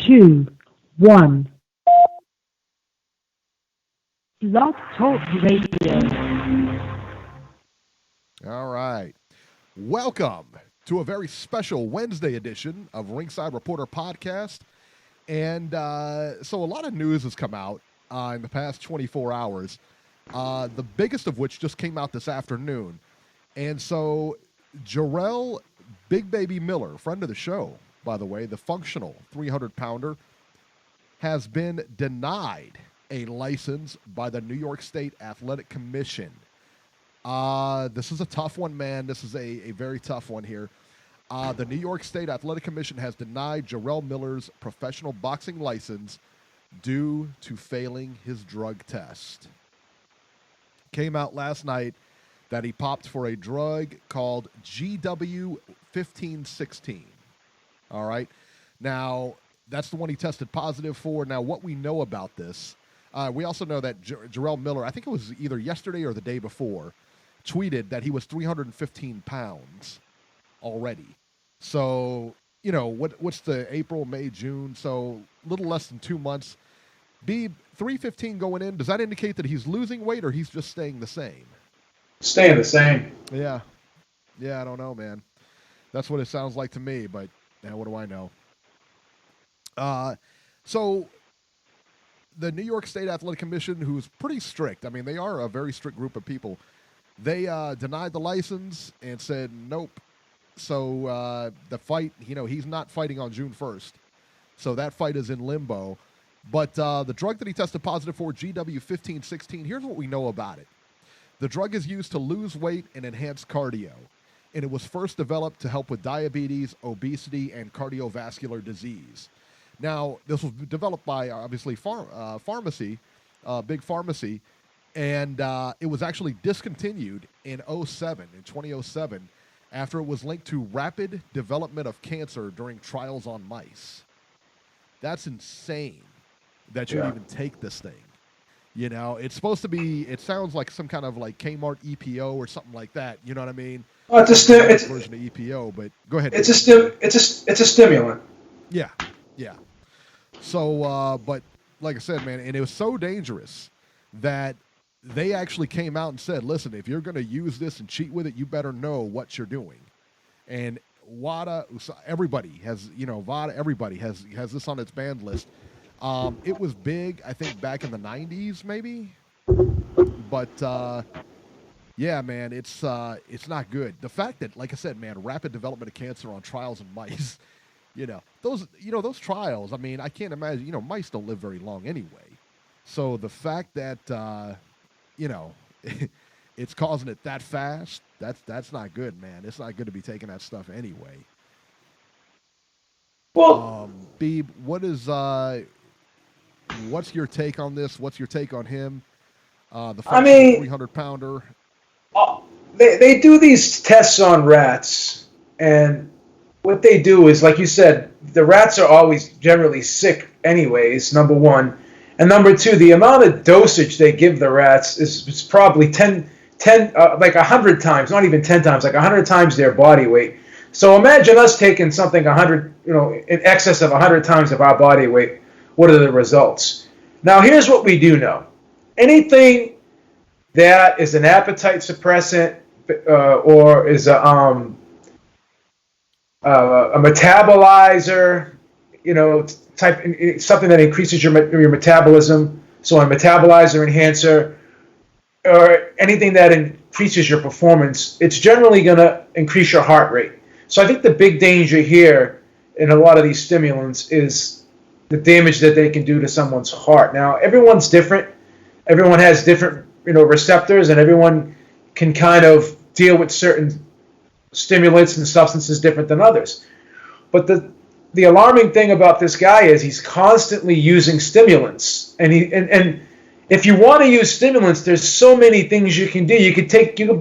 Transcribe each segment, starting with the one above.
2, 1. Blog Talk Radio. All right. Welcome to a very special Wednesday edition of Ringside Reporter podcast. And so a lot of news has come out in the past 24 hours, the biggest of which just came out this afternoon. And so Jarrell Big Baby Miller, friend of the show, by the way, the functional 300-pounder, has been denied a license by the New York State Athletic Commission. This is a tough one, man. This is a very tough one here. The New York State Athletic Commission has denied Jarrell Miller's professional boxing license due to failing his drug test. Came out last night that he popped for a drug called GW1516. All right. Now, that's the one he tested positive for. Now, what we know about this, we also know that Jarrell Miller, I think it was either yesterday or the day before, tweeted that he was 315 pounds already. So, you know, what's the April, May, June? So, a little less than 2 months. 315 going in, does that indicate that he's losing weight or he's just staying the same? Staying the same. Yeah. Yeah, I don't know, man. That's what it sounds like to me, but what do I know? So the New York State Athletic Commission, who's pretty strict, I mean, they are a very strict group of people, they denied the license and said nope. So the fight, you know, he's not fighting on June 1st. So that fight is in limbo. But the drug that he tested positive for, GW1516, here's what we know about it. The drug is used to lose weight and enhance cardio, and it was first developed to help with diabetes, obesity, and cardiovascular disease. Now, this was developed by, obviously, pharmacy, big pharmacy, and it was actually discontinued in 2007, after it was linked to rapid development of cancer during trials on mice. That's insane that you'd even take this thing. You know, it's supposed to be, it sounds like some kind of like Kmart EPO or something like that. You know what I mean? Well, it's a version of EPO, but go ahead. It's a stimulant. Yeah. So, but like I said, man, and it was so dangerous that they actually came out and said, listen, if you're going to use this and cheat with it, you better know what you're doing. And WADA, everybody has, you know, everybody has this on its banned list. It was big, I think, back in the 90s, maybe. But, yeah, man, it's not good. The fact that, like I said, man, rapid development of cancer on trials in mice, those trials, I mean, I can't imagine, mice don't live very long anyway. So the fact that, it's causing it that fast, that's not good, man. It's not good to be taking that stuff anyway. Well, Beeb, what's your take on this? What's your take on him? The 300-pounder. They do these tests on rats, and what they do is, like you said, the rats are always generally sick anyways, number one. And number two, the amount of dosage they give the rats is probably 100 times, not even 10 times, like 100 times their body weight. So imagine us taking something 100, in excess of 100 times of our body weight. What are the results? Now, here's what we do know. Anything that is an appetite suppressant or is a metabolizer, type something that increases your metabolism, so a metabolizer enhancer, or anything that increases your performance, it's generally going to increase your heart rate. So I think the big danger here in a lot of these stimulants is the damage that they can do to someone's heart. Now, everyone's different. Everyone has different, receptors, and everyone can kind of deal with certain stimulants and substances different than others. But the alarming thing about this guy is he's constantly using stimulants, and if you want to use stimulants, there's so many things you can do. You could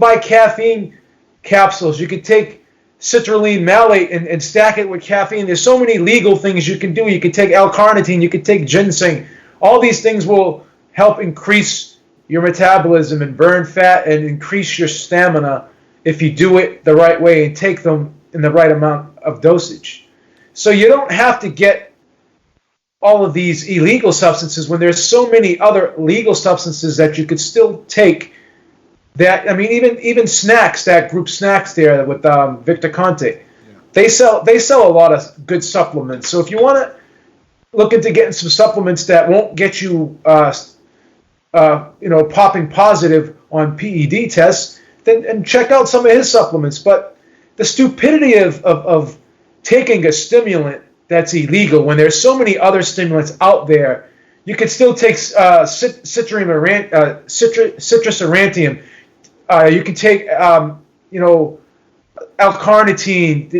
buy caffeine capsules. You could take citrulline malate and stack it with caffeine. There's so many legal things you can do. You could take L-carnitine. You could take ginseng. All these things will help increase your metabolism and burn fat and increase your stamina if you do it the right way and take them in the right amount of dosage. So you don't have to get all of these illegal substances when there's so many other legal substances that you could still take. That, I mean, even snacks, that group Snacks there with Victor Conte, yeah. they sell a lot of good supplements. So if you want to look into getting some supplements that won't get you popping positive on PED tests, then check out some of his supplements. But the stupidity of taking a stimulant that's illegal when there's so many other stimulants out there, you could still take citrus aurantium. You can take L-carnitine.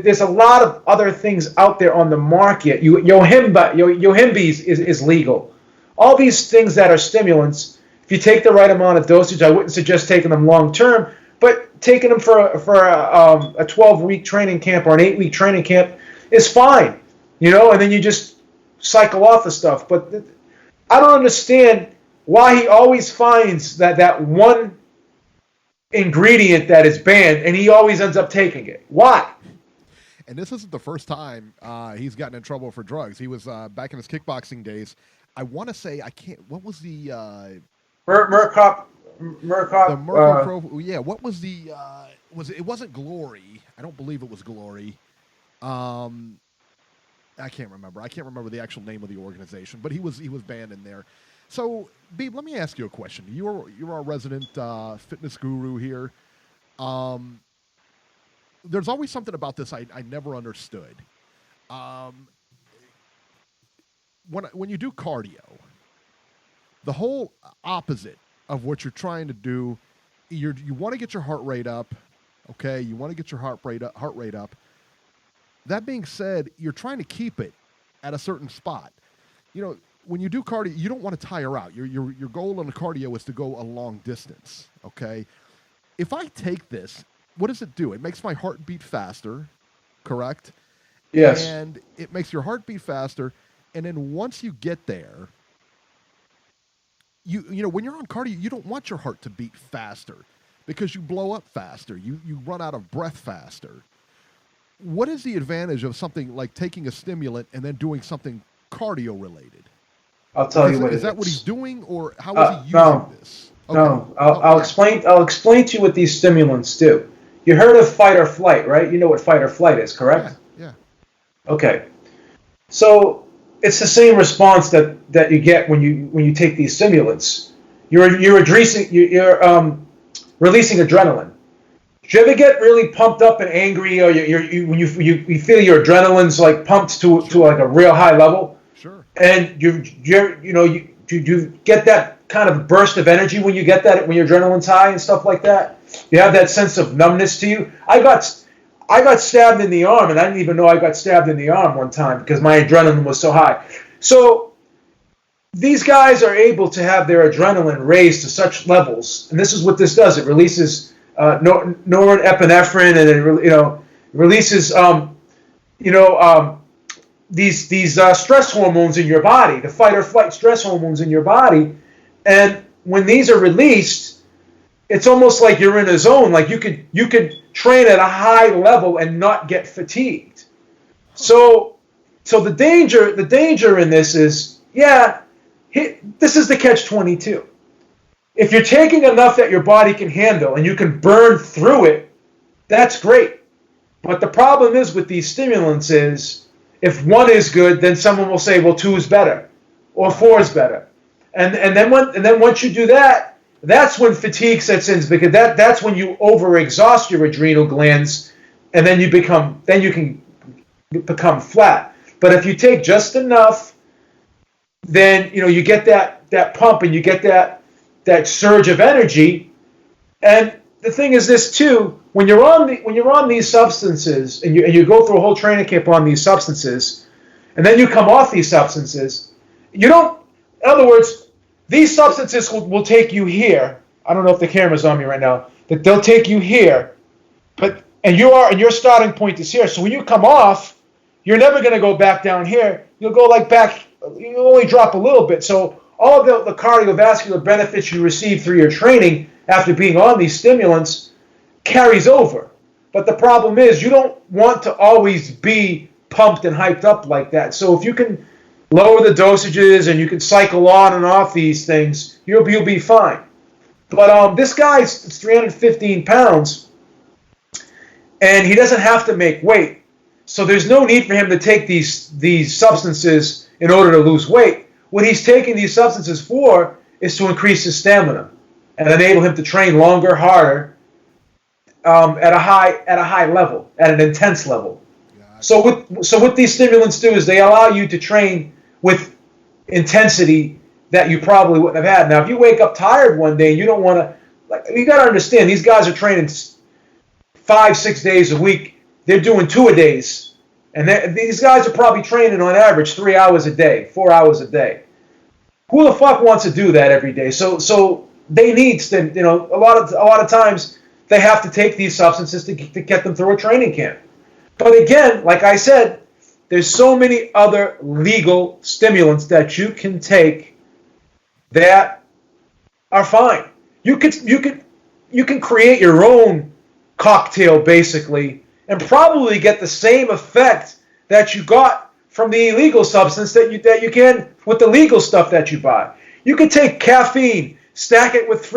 There's a lot of other things out there on the market. Yohimbe is legal. All these things that are stimulants, if you take the right amount of dosage, I wouldn't suggest taking them long term, but taking them for a 12-week training camp or an 8-week training camp is fine, and then you just cycle off the stuff. But I don't understand why he always finds that one ingredient that is banned, and he always ends up taking it. Why? And this isn't the first time he's gotten in trouble for drugs. He was back in his kickboxing days. I want to say what was the Murkoff? The Murkoff. Yeah. What was the? It wasn't Glory. I don't believe it was Glory. I can't remember. I can't remember the actual name of the organization, but he was banned in there. So, Beeb, let me ask you a question. You're our resident fitness guru here. There's always something about this I never understood. When you do cardio, the whole opposite of what you're trying to do, you want to get your heart rate up, okay? You want to get your heart rate up. That being said, you're trying to keep it at a certain spot. When you do cardio, you don't want to tire out. Your goal in the cardio is to go a long distance, okay? If I take this, what does it do? It makes my heart beat faster, correct? Yes. And it makes your heart beat faster. And then once you get there, when you're on cardio, you don't want your heart to beat faster because you blow up faster. You run out of breath faster. What is the advantage of something like taking a stimulant and then doing something cardio related? I'll tell you what it is. Is that what he's doing, or how is he using this? Okay. No, I'll explain. I'll explain to you what these stimulants do. You heard of fight or flight, right? You know what fight or flight is, correct? Yeah. Okay. So it's the same response that you get when you take these stimulants. You're releasing adrenaline. Do you ever get really pumped up and angry, or when you feel your adrenaline's like pumped to like a real high level? Sure. And you get that kind of burst of energy when you get that, when your adrenaline's high and stuff like that. You have that sense of numbness to you. I got stabbed in the arm, and I didn't even know I got stabbed in the arm one time because my adrenaline was so high. So these guys are able to have their adrenaline raised to such levels, and this is what this does. It releases norepinephrine, and it releases these stress hormones in your body, the fight or flight stress hormones in your body. And when these are released, it's almost like you're in a zone. Like you could train at a high level and not get fatigued. So the danger in this is, this is the catch-22. If you're taking enough that your body can handle and you can burn through it, that's great. But the problem is with these stimulants is, if one is good, then someone will say, well, 2 is better, or 4 is better, and then once you do that, that's when fatigue sets in, because that's when you overexhaust your adrenal glands, and then you can become flat. But if you take just enough, then you get that pump, and you get that surge of energy. And the thing is this too: when you're on these substances, and you go through a whole training camp on these substances, and then you come off these substances, in other words, these substances will take you here. I don't know if the camera's on me right now. That they'll take you here, and your starting point is here. So when you come off, you're never going to go back down here. You'll go back. You only drop a little bit. So all of the cardiovascular benefits you receive through your training after being on these stimulants carries over. But the problem is you don't want to always be pumped and hyped up like that. So if you can lower the dosages, and you can cycle on and off these things, you'll be fine. But this guy's 315 pounds, and he doesn't have to make weight. So there's no need for him to take these substances in order to lose weight. What he's taking these substances for is to increase his stamina and enable him to train longer, harder, at a high level, at an intense level. So what these stimulants do is they allow you to train with intensity that you probably wouldn't have had. Now, if you wake up tired one day and you don't want to, you got to understand, these guys are training 5-6 days a week. They're doing 2-a-days. And these guys are probably training on average 3 hours a day, 4 hours a day. Who the fuck wants to do that every day? So they need, a lot of times they have to take these substances to get them through a training camp. But again, like I said, there's so many other legal stimulants that you can take that are fine. You can create your own cocktail basically, and probably get the same effect that you got from the illegal substance that you can with the legal stuff that you buy. You could take caffeine, stack it with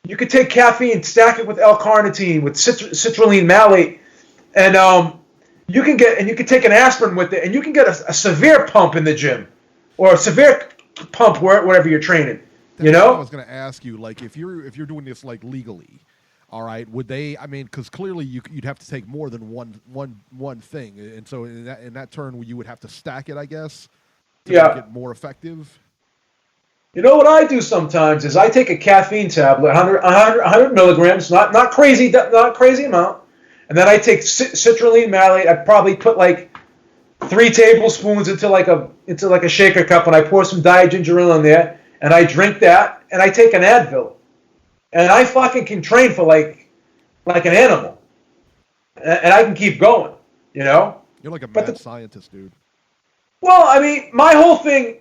you could take caffeine, stack it with L-carnitine, with citrulline malate, and you can take an aspirin with it, and you can get a severe pump in the gym, or a severe pump wherever you're training. That's what I was going to ask you, like if you're doing this like legally. All right. Would they? I mean, because clearly you'd have to take more than one thing, and so in that turn, you would have to stack it, I guess, to make it more effective. You know what I do sometimes is I take a caffeine tablet, 100 milligrams, not crazy amount, and then I take citrulline malate. I probably put like 3 tablespoons into like a shaker cup, and I pour some diet ginger ale in there, and I drink that, and I take an Advil. And I fucking can train for like an animal, and I can keep going. You're like a mad scientist, dude. Well, I mean, my whole thing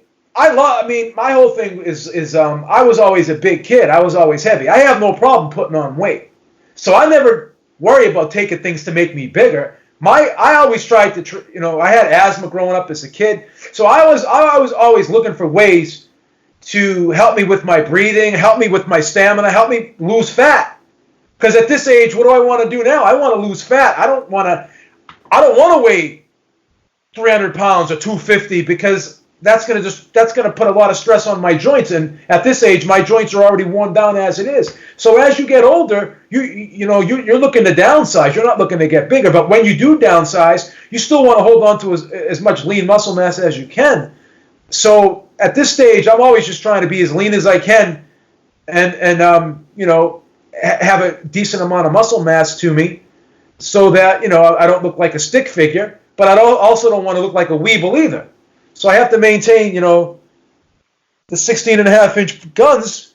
is I was always a big kid. I was always heavy. I have no problem putting on weight, so I never worry about taking things to make me bigger. I always tried to, I had asthma growing up as a kid, so I was always looking for ways to help me with my breathing, help me with my stamina, help me lose fat. Because at this age, what do I want to do now? I want to lose fat. I don't want to weigh 300 pounds or 250 because that's going to put a lot of stress on my joints. And at this age, my joints are already worn down as it is. So as you get older, you're looking to downsize. You're not looking to get bigger. But when you do downsize, you still want to hold on to as much lean muscle mass as you can. So at this stage, I'm always just trying to be as lean as I can, and have a decent amount of muscle mass to me, so that I don't look like a stick figure, but I also don't want to look like a weeble either. So I have to maintain, the 16.5-inch guns.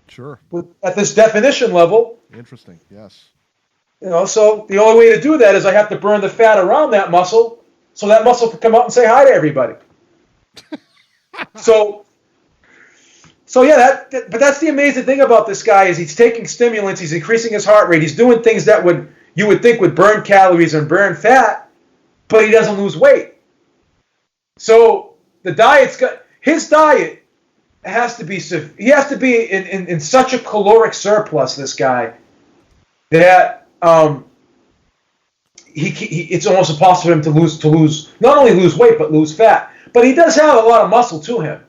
Sure. At this definition level. Interesting. Yes. So the only way to do that is I have to burn the fat around that muscle, so that muscle can come up and say hi to everybody. So yeah, but that's the amazing thing about this guy is he's taking stimulants, he's increasing his heart rate, he's doing things that you would think would burn calories and burn fat, but he doesn't lose weight. So his diet has to be in such a caloric surplus, this guy, that it's almost impossible for him to lose not only lose weight but lose fat. But he does have a lot of muscle to him.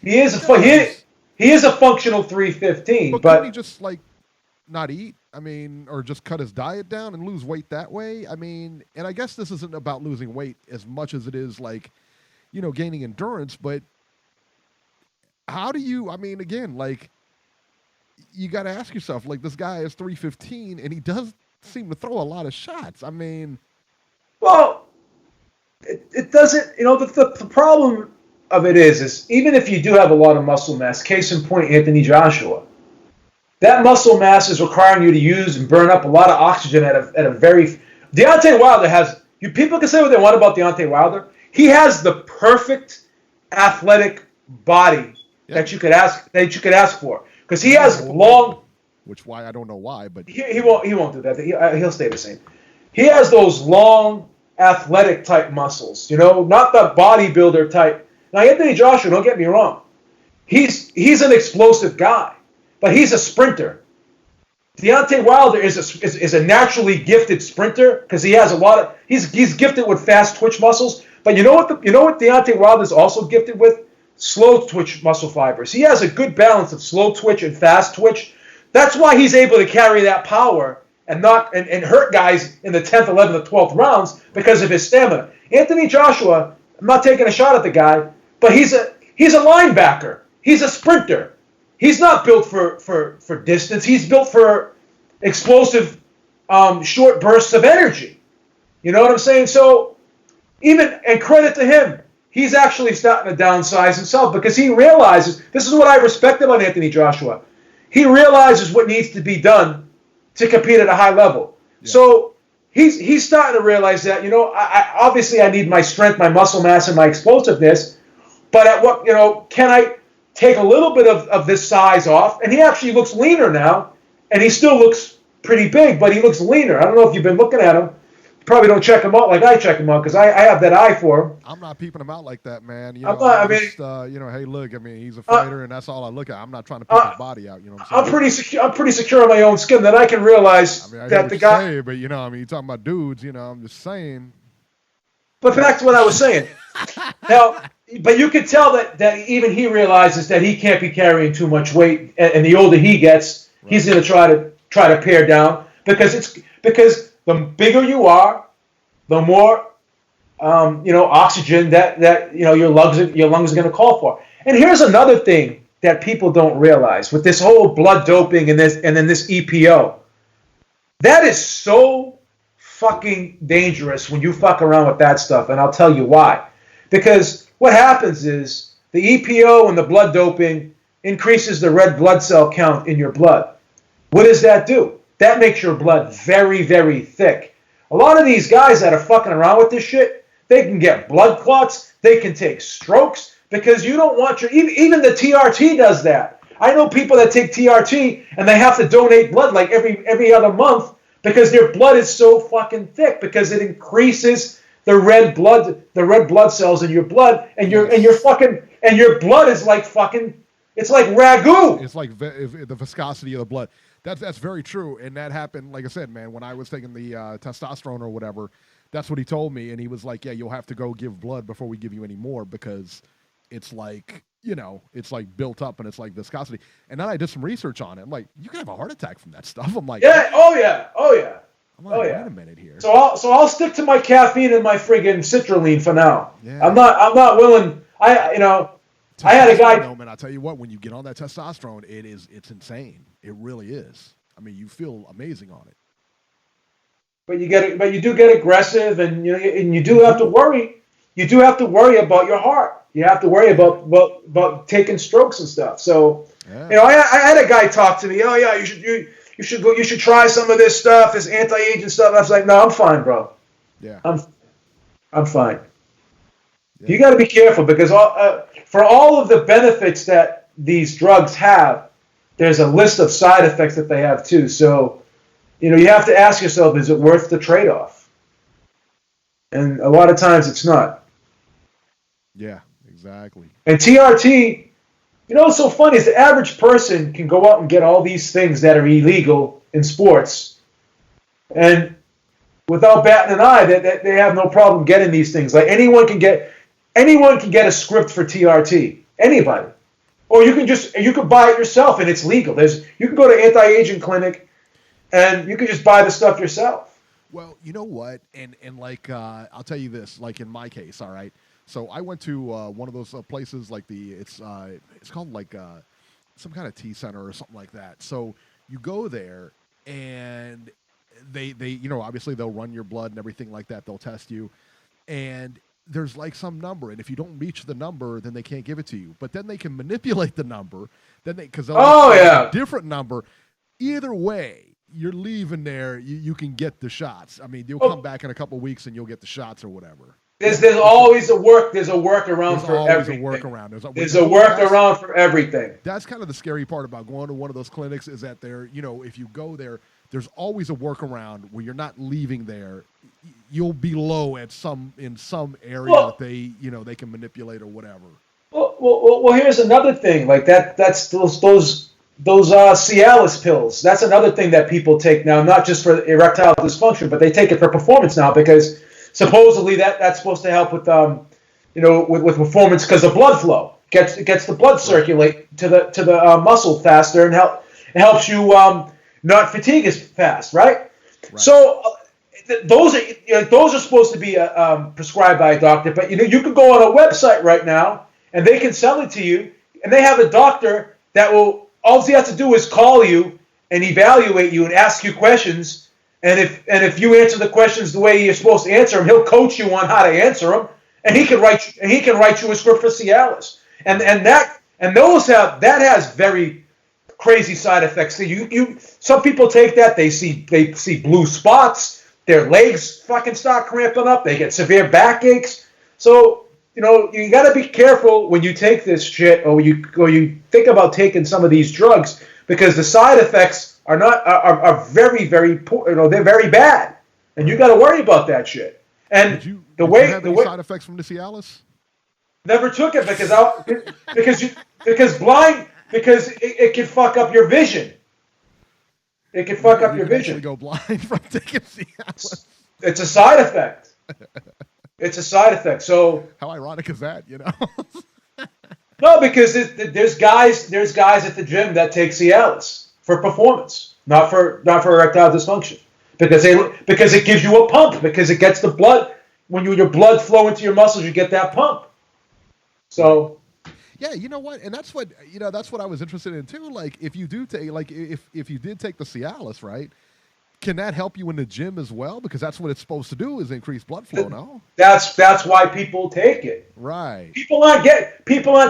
He is a functional 315. But can he just not eat? I mean, or just cut his diet down and lose weight that way? I mean, and I guess this isn't about losing weight as much as it is gaining endurance. But how do you? I mean, again, you got to ask yourself, this guy is 315 and he does seem to throw a lot of shots. I mean, well. It doesn't, the problem of it is even if you do have a lot of muscle mass, case in point, Anthony Joshua, that muscle mass is requiring you to use and burn up a lot of oxygen at a very, Deontay Wilder people can say what they want about Deontay Wilder. He has the perfect athletic body that you could ask for. Because he has long, which why I don't know why, but he won't do that. He'll stay the same. He has those long, athletic type muscles, not the bodybuilder type. Now, Anthony Joshua, don't get me wrong, he's an explosive guy, but he's a sprinter. Deontay Wilder is a naturally gifted sprinter because he has he's gifted with fast twitch muscles. But you know what Deontay Wilder is also gifted with? Slow twitch muscle fibers. He has a good balance of slow twitch and fast twitch. That's why he's able to carry that power and hurt guys in the 10th, 11th, and 12th rounds because of his stamina. Anthony Joshua, I'm not taking a shot at the guy, but he's a linebacker. He's a sprinter. He's not built for distance. He's built for explosive short bursts of energy. You know what I'm saying? So and credit to him, he's actually starting to downsize himself because he realizes, this is what I respect about Anthony Joshua. He realizes what needs to be done to compete at a high level. Yeah. So he's starting to realize that, obviously I need my strength, my muscle mass, and my explosiveness, but at what, can I take a little bit of this size off? And he actually looks leaner now, and he still looks pretty big, but he looks leaner. I don't know if you've been looking at him. You probably don't check him out like I check him out because I have that eye for him. I'm not peeping him out like that, man. Hey, look, he's a fighter, and that's all I look at. I'm not trying to pick his body out. You know what I'm saying? I'm pretty secure in my own skin that I can realize I that the guy. Say, but you're talking about dudes. I'm just saying. But back to what I was saying. Now, but you could tell that even he realizes that he can't be carrying too much weight, and the older he gets, right, he's going to try to pare down because the bigger you are, the more oxygen that your lungs are going to call for. And here's another thing that people don't realize with this whole blood doping and then this EPO. That is so fucking dangerous when you fuck around with that stuff, and I'll tell you why. Because what happens is the EPO and the blood doping increases the red blood cell count in your blood. What does that do? That makes your blood very, very thick. A lot of these guys that are fucking around with this shit, they can get blood clots, they can take strokes, because you don't want even the TRT does that. I know people that take TRT and they have to donate blood like every other month because their blood is so fucking thick because it increases the red blood cells in your blood, and your blood is like fucking, it's like ragu. It's like the viscosity of the blood. That's very true, and that happened, like I said, man, when I was taking the testosterone or whatever. That's what he told me, and he was like, yeah, you'll have to go give blood before we give you any more because it's like, it's like built up and it's like viscosity. And then I did some research on it. I'm like, you can have a heart attack from that stuff. I'm like, yeah, oh yeah. I'm like, wait a minute here. So I'll stick to my caffeine and my friggin' citrulline for now. Yeah. I'm not willing. I had a guy. No, man, I'll tell you what. When you get on that testosterone, it's insane. It really is. I mean, you feel amazing on it. But you do get aggressive, and you do have to worry. You do have to worry about your heart. You have to worry about taking strokes and stuff. So, yeah. I had a guy talk to me. Oh yeah, you should try some of this stuff, this anti-aging stuff. I was like, no, I'm fine, bro. Yeah, I'm fine. Yeah. You got to be careful because for all of the benefits that these drugs have, there's a list of side effects that they have too. So, you have to ask yourself, is it worth the trade-off? And a lot of times it's not. Yeah, exactly. And TRT, what's so funny is the average person can go out and get all these things that are illegal in sports, and without batting an eye, they have no problem getting these things. Like anyone can get a script for TRT. Anybody. Or you can buy it yourself and it's legal. You can go to anti-aging clinic and you can just buy the stuff yourself. Well, you know what? And like I'll tell you this, like in my case, all right. So I went to one of those places like it's called like some kind of tea center or something like that. So you go there and they obviously they'll run your blood and everything like that. They'll test you, and there's like some number, and if you don't reach the number, then they can't give it to you. But then they can manipulate the number, because they'll a different number. Either way, you're leaving there. You can get the shots. I mean, you'll come back in a couple of weeks and you'll get the shots or whatever. There's always a workaround for everything. There's a workaround for everything. That's kind of the scary part about going to one of those clinics is that if you go there, there's always a workaround where you're not leaving there. You'll be low in some area that they can manipulate or whatever. Well, here's another thing. Like that's those Cialis pills. That's another thing that people take now, not just for erectile dysfunction, but they take it for performance now because supposedly that's supposed to help with with performance because of blood flow gets the blood circulate to the muscle faster and helps you not fatigue as fast, right? So those are supposed to be prescribed by a doctor, but you could go on a website right now and they can sell it to you, and they have a doctor that will. All he has to do is call you and evaluate you and ask you questions, and if you answer the questions the way you're supposed to answer them, he'll coach you on how to answer them, and he can write you a script for Cialis, and that has very crazy side effects. So some people take that, they see blue spots, their legs fucking start cramping up, they get severe backaches. So you got to be careful when you take this shit or you think about taking some of these drugs because the side effects are very, very poor. They're very bad, and you got to worry about that shit. And did you have any side effects from the Cialis? Never took it because it can fuck up your vision. It can fuck up your vision. You go blind from taking Cialis. It's a side effect. It's a side effect. So how ironic is that? No, because there's guys at the gym that take Cialis for performance, not for erectile dysfunction, because it gives you a pump, because it gets the blood when your blood flow into your muscles, you get that pump. So. Yeah, you know what, and that's what I was interested in too. Like, if you do take, if you did take the Cialis, right? Can that help you in the gym as well? Because that's what it's supposed to do, is increase blood flow. No, that's why people take it. Right. People aren't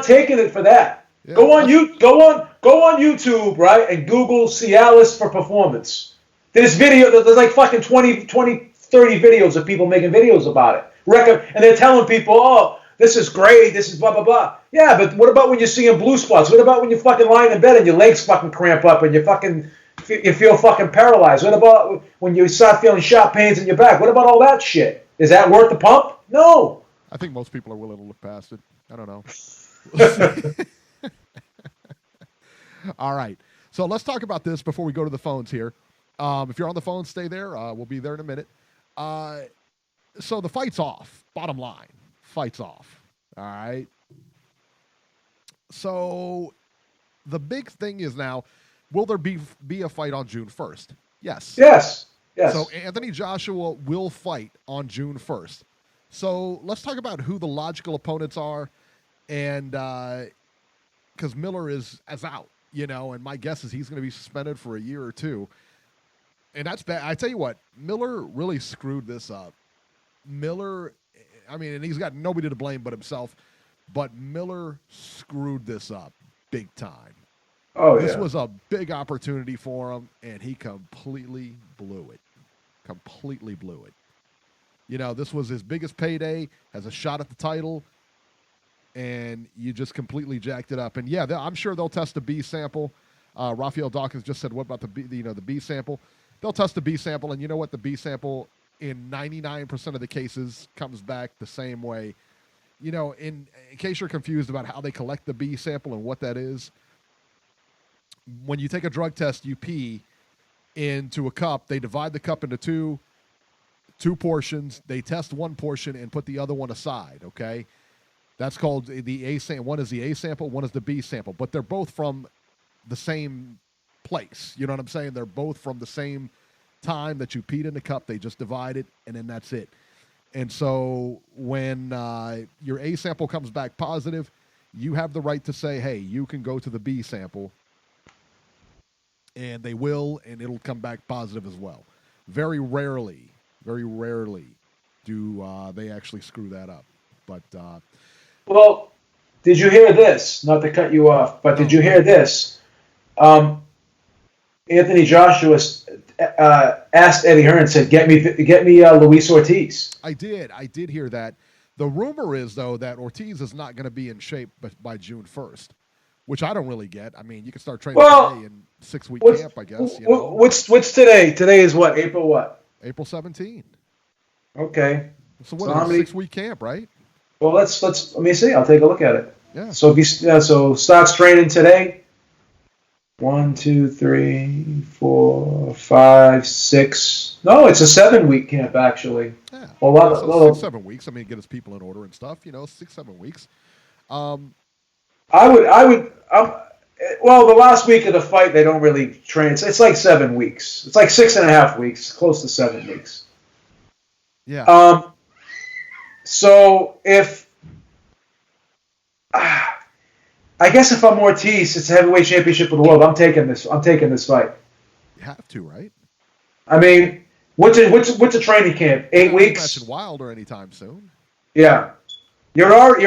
taking it for that. Yeah. Go on YouTube, right, and Google Cialis for performance. There's like fucking 20, 30 videos of people making videos about it. And they're telling people, oh, this is great, this is blah blah blah. Yeah, but what about when you're seeing blue spots? What about when you're fucking lying in bed and your legs fucking cramp up and you feel fucking paralyzed? What about when you start feeling sharp pains in your back? What about all that shit? Is that worth the pump? No. I think most people are willing to look past it. I don't know. All right. So let's talk about this before we go to the phones here. If you're on the phone, stay there. We'll be there in a minute. So the fight's off. Bottom line. Fight's off. All right. So the big thing is now, will there be a fight on June 1st? Yes. Yes. So Anthony Joshua will fight on June 1st. So let's talk about who the logical opponents are, and because Miller is out, and my guess is he's going to be suspended for a year or two, and that's bad. I tell you what, Miller really screwed this up. And he's got nobody to blame but himself, but Miller screwed this up big time. Oh, this was a big opportunity for him, and he completely blew it. This was his biggest payday, has a shot at the title, and you just completely jacked it up. And yeah, I'm sure they'll test the B sample. Raphael Dawkins just said, "What about the B sample?" They'll test the B sample, and you know what? The B sample in 99% of the cases comes back the same way. In case you're confused about how they collect the B sample and what that is, when you take a drug test, you pee into a cup. They divide the cup into two portions. They test one portion and put the other one aside, okay? That's called the A sample. One is the A sample, one is the B sample, but they're both from the same place. You know what I'm saying? They're both from the same time that you peed in the cup. They just divide it, and then that's it. And so when your A sample comes back positive, you have the right to say, hey, you can go to the B sample, and they will, and it'll come back positive as well. Very rarely do they actually screw that up. But well, did you hear this? Not to cut you off, but did you hear this? Anthony Joshua asked Eddie Hearn, said, "Get me Luis Ortiz." I did hear that. The rumor is, though, that Ortiz is not going to be in shape by June 1st. which I don't really get. I mean, you can start training Well, today in 6-week what's camp, I guess. what's today? Today is what? April what? April 17. Okay. So So what? how It's a many? 6-week camp, right? Well, let me see. I'll take a look at it. Yeah. So so starts training today. 1, 2, 3, 4, 5, 6. No, it's a 7-week camp actually. Yeah. A lot of, So 6-7 weeks. I mean, get his people in order and stuff. 6-7 weeks. I would. Well, the last week of the fight, they don't really train. It's like 7 weeks. It's like 6.5 weeks, close to 7 weeks. Yeah. So if I guess if I'm Ortiz, it's a heavyweight championship of the world. I'm taking this. I'm taking this fight. You have to, right? I mean, what's a training camp? 8 weeks. Not matching Wilder anytime soon. Yeah, you're already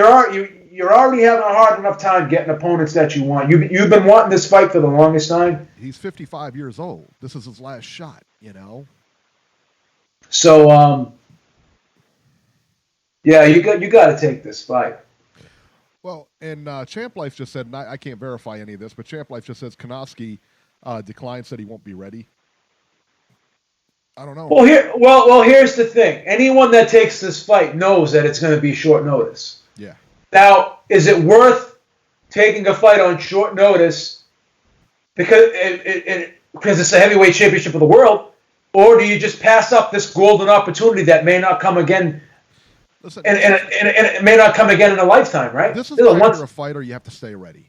having a hard enough time getting opponents that you want. You've been wanting this fight for the longest time. He's 55 years old. This is his last shot. So yeah, you got to take this fight. Well, and Champ Life just said, and I can't verify any of this, but Champ Life just says Konoski declined, said he won't be ready. I don't know. Well, here's the thing. Anyone that takes this fight knows that it's going to be short notice. Yeah. Now, is it worth taking a fight on short notice because it's a heavyweight championship of the world, or do you just pass up this golden opportunity that may not come again? Listen, and it may not come again in a lifetime, right? This is why you're a fighter. You have to stay ready.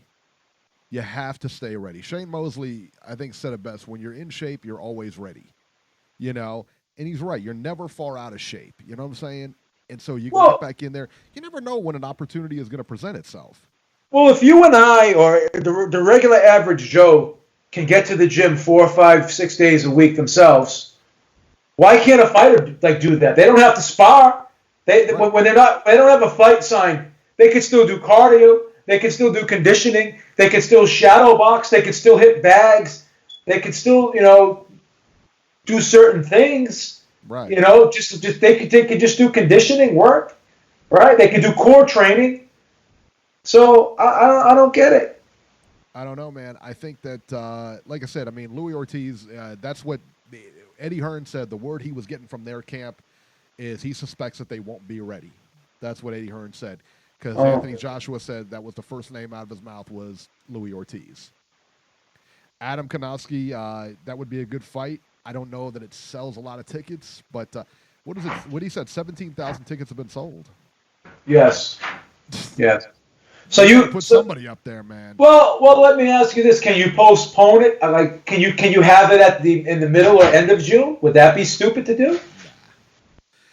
You have to stay ready. Shane Mosley, I think, said it best. When you're in shape, you're always ready. And he's right. You're never far out of shape. You know what I'm saying? And so you can get back in there. You never know when an opportunity is going to present itself. Well, if you and I or the regular average Joe can get to the gym 4, 5, 6 days a week themselves, why can't a fighter do that? They don't have to spar. When they don't have a fight sign, they can still do cardio. They can still do conditioning. They can still shadow box. They can still hit bags. They can still do certain things. Right. They could just do conditioning work. Right. They can do core training. So I don't get it. I don't know, man. I think that, like I said, Louis Ortiz. That's what Eddie Hearn said. The word he was getting from their camp is he suspects that they won't be ready. That's what Eddie Hearn said. Because Anthony Joshua said that was the first name out of his mouth was Louis Ortiz. Adam Konoski, that would be a good fight. I don't know that it sells a lot of tickets, but what he said, 17,000 tickets have been sold. Yes. Yes. So you put somebody up there, man. Well, let me ask you this: can you postpone it? Can you have it in the middle or end of June? Would that be stupid to do?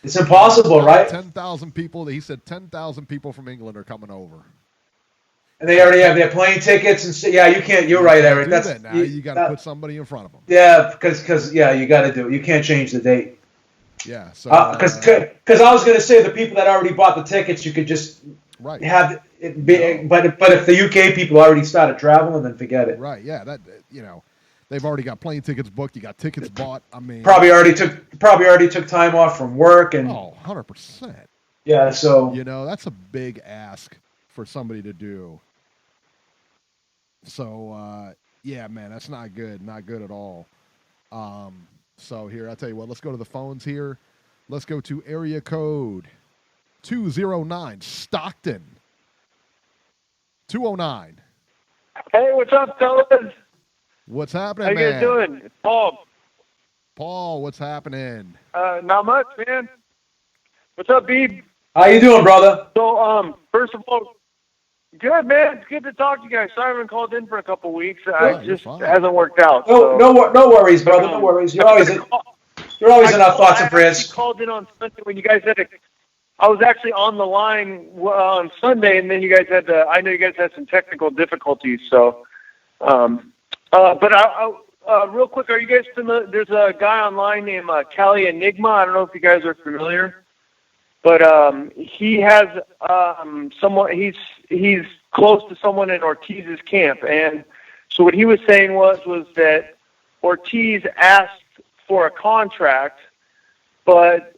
It's impossible, right? 10,000 people. He said 10,000 people from England are coming over. And they already have their plane tickets and yeah, you can't. You're right, Eric. You got to put somebody in front of them. Yeah, because you got to do it. You can't change the date. Yeah. So because I was going to say the people that already bought the tickets, you could just have it be. No. But if the UK people already started traveling, then forget it. Right. Yeah. They've already got plane tickets booked. You got tickets bought. Probably already took time off from work and 100%. Yeah. So that's a big ask for somebody to do. So yeah, man, that's not good. Not good at all. So here, I'll tell you what. Let's go to the phones here. Let's go to area code 209 Stockton. 209. Hey, what's up, fellas? What's happening, man? How you guys doing? It's Paul. Paul, what's happening? Not much, man. What's up, Beeb? How you doing, brother? So, first of all, good, man. It's good to talk to you guys. Sorry I haven't called in for a couple weeks. It just hasn't worked out. No worries, brother. No worries. You're always in our thoughts and prayers. I called in on Sunday when you guys had I was actually on the line on Sunday, and then you guys I know you guys had some technical difficulties, so... But real quick, are you guys familiar? There's a guy online named Cali Enigma. I don't know if you guys are familiar, but he has someone. He's close to someone in Ortiz's camp, and so what he was saying was that Ortiz asked for a contract, but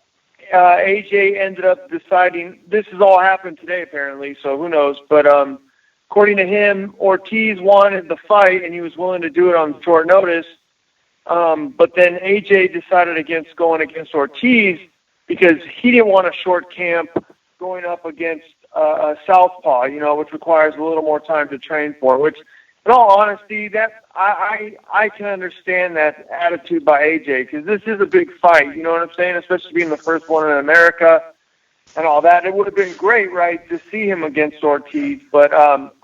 AJ ended up deciding. This has all happened today, apparently. So who knows? But according to him, Ortiz wanted the fight, and he was willing to do it on short notice. But then AJ decided against going against Ortiz because he didn't want a short camp going up against a southpaw, which requires a little more time to train for. Which, in all honesty, that I can understand that attitude by AJ because this is a big fight. You know what I'm saying? Especially being the first one in America and all that. It would have been great, right, to see him against Ortiz. But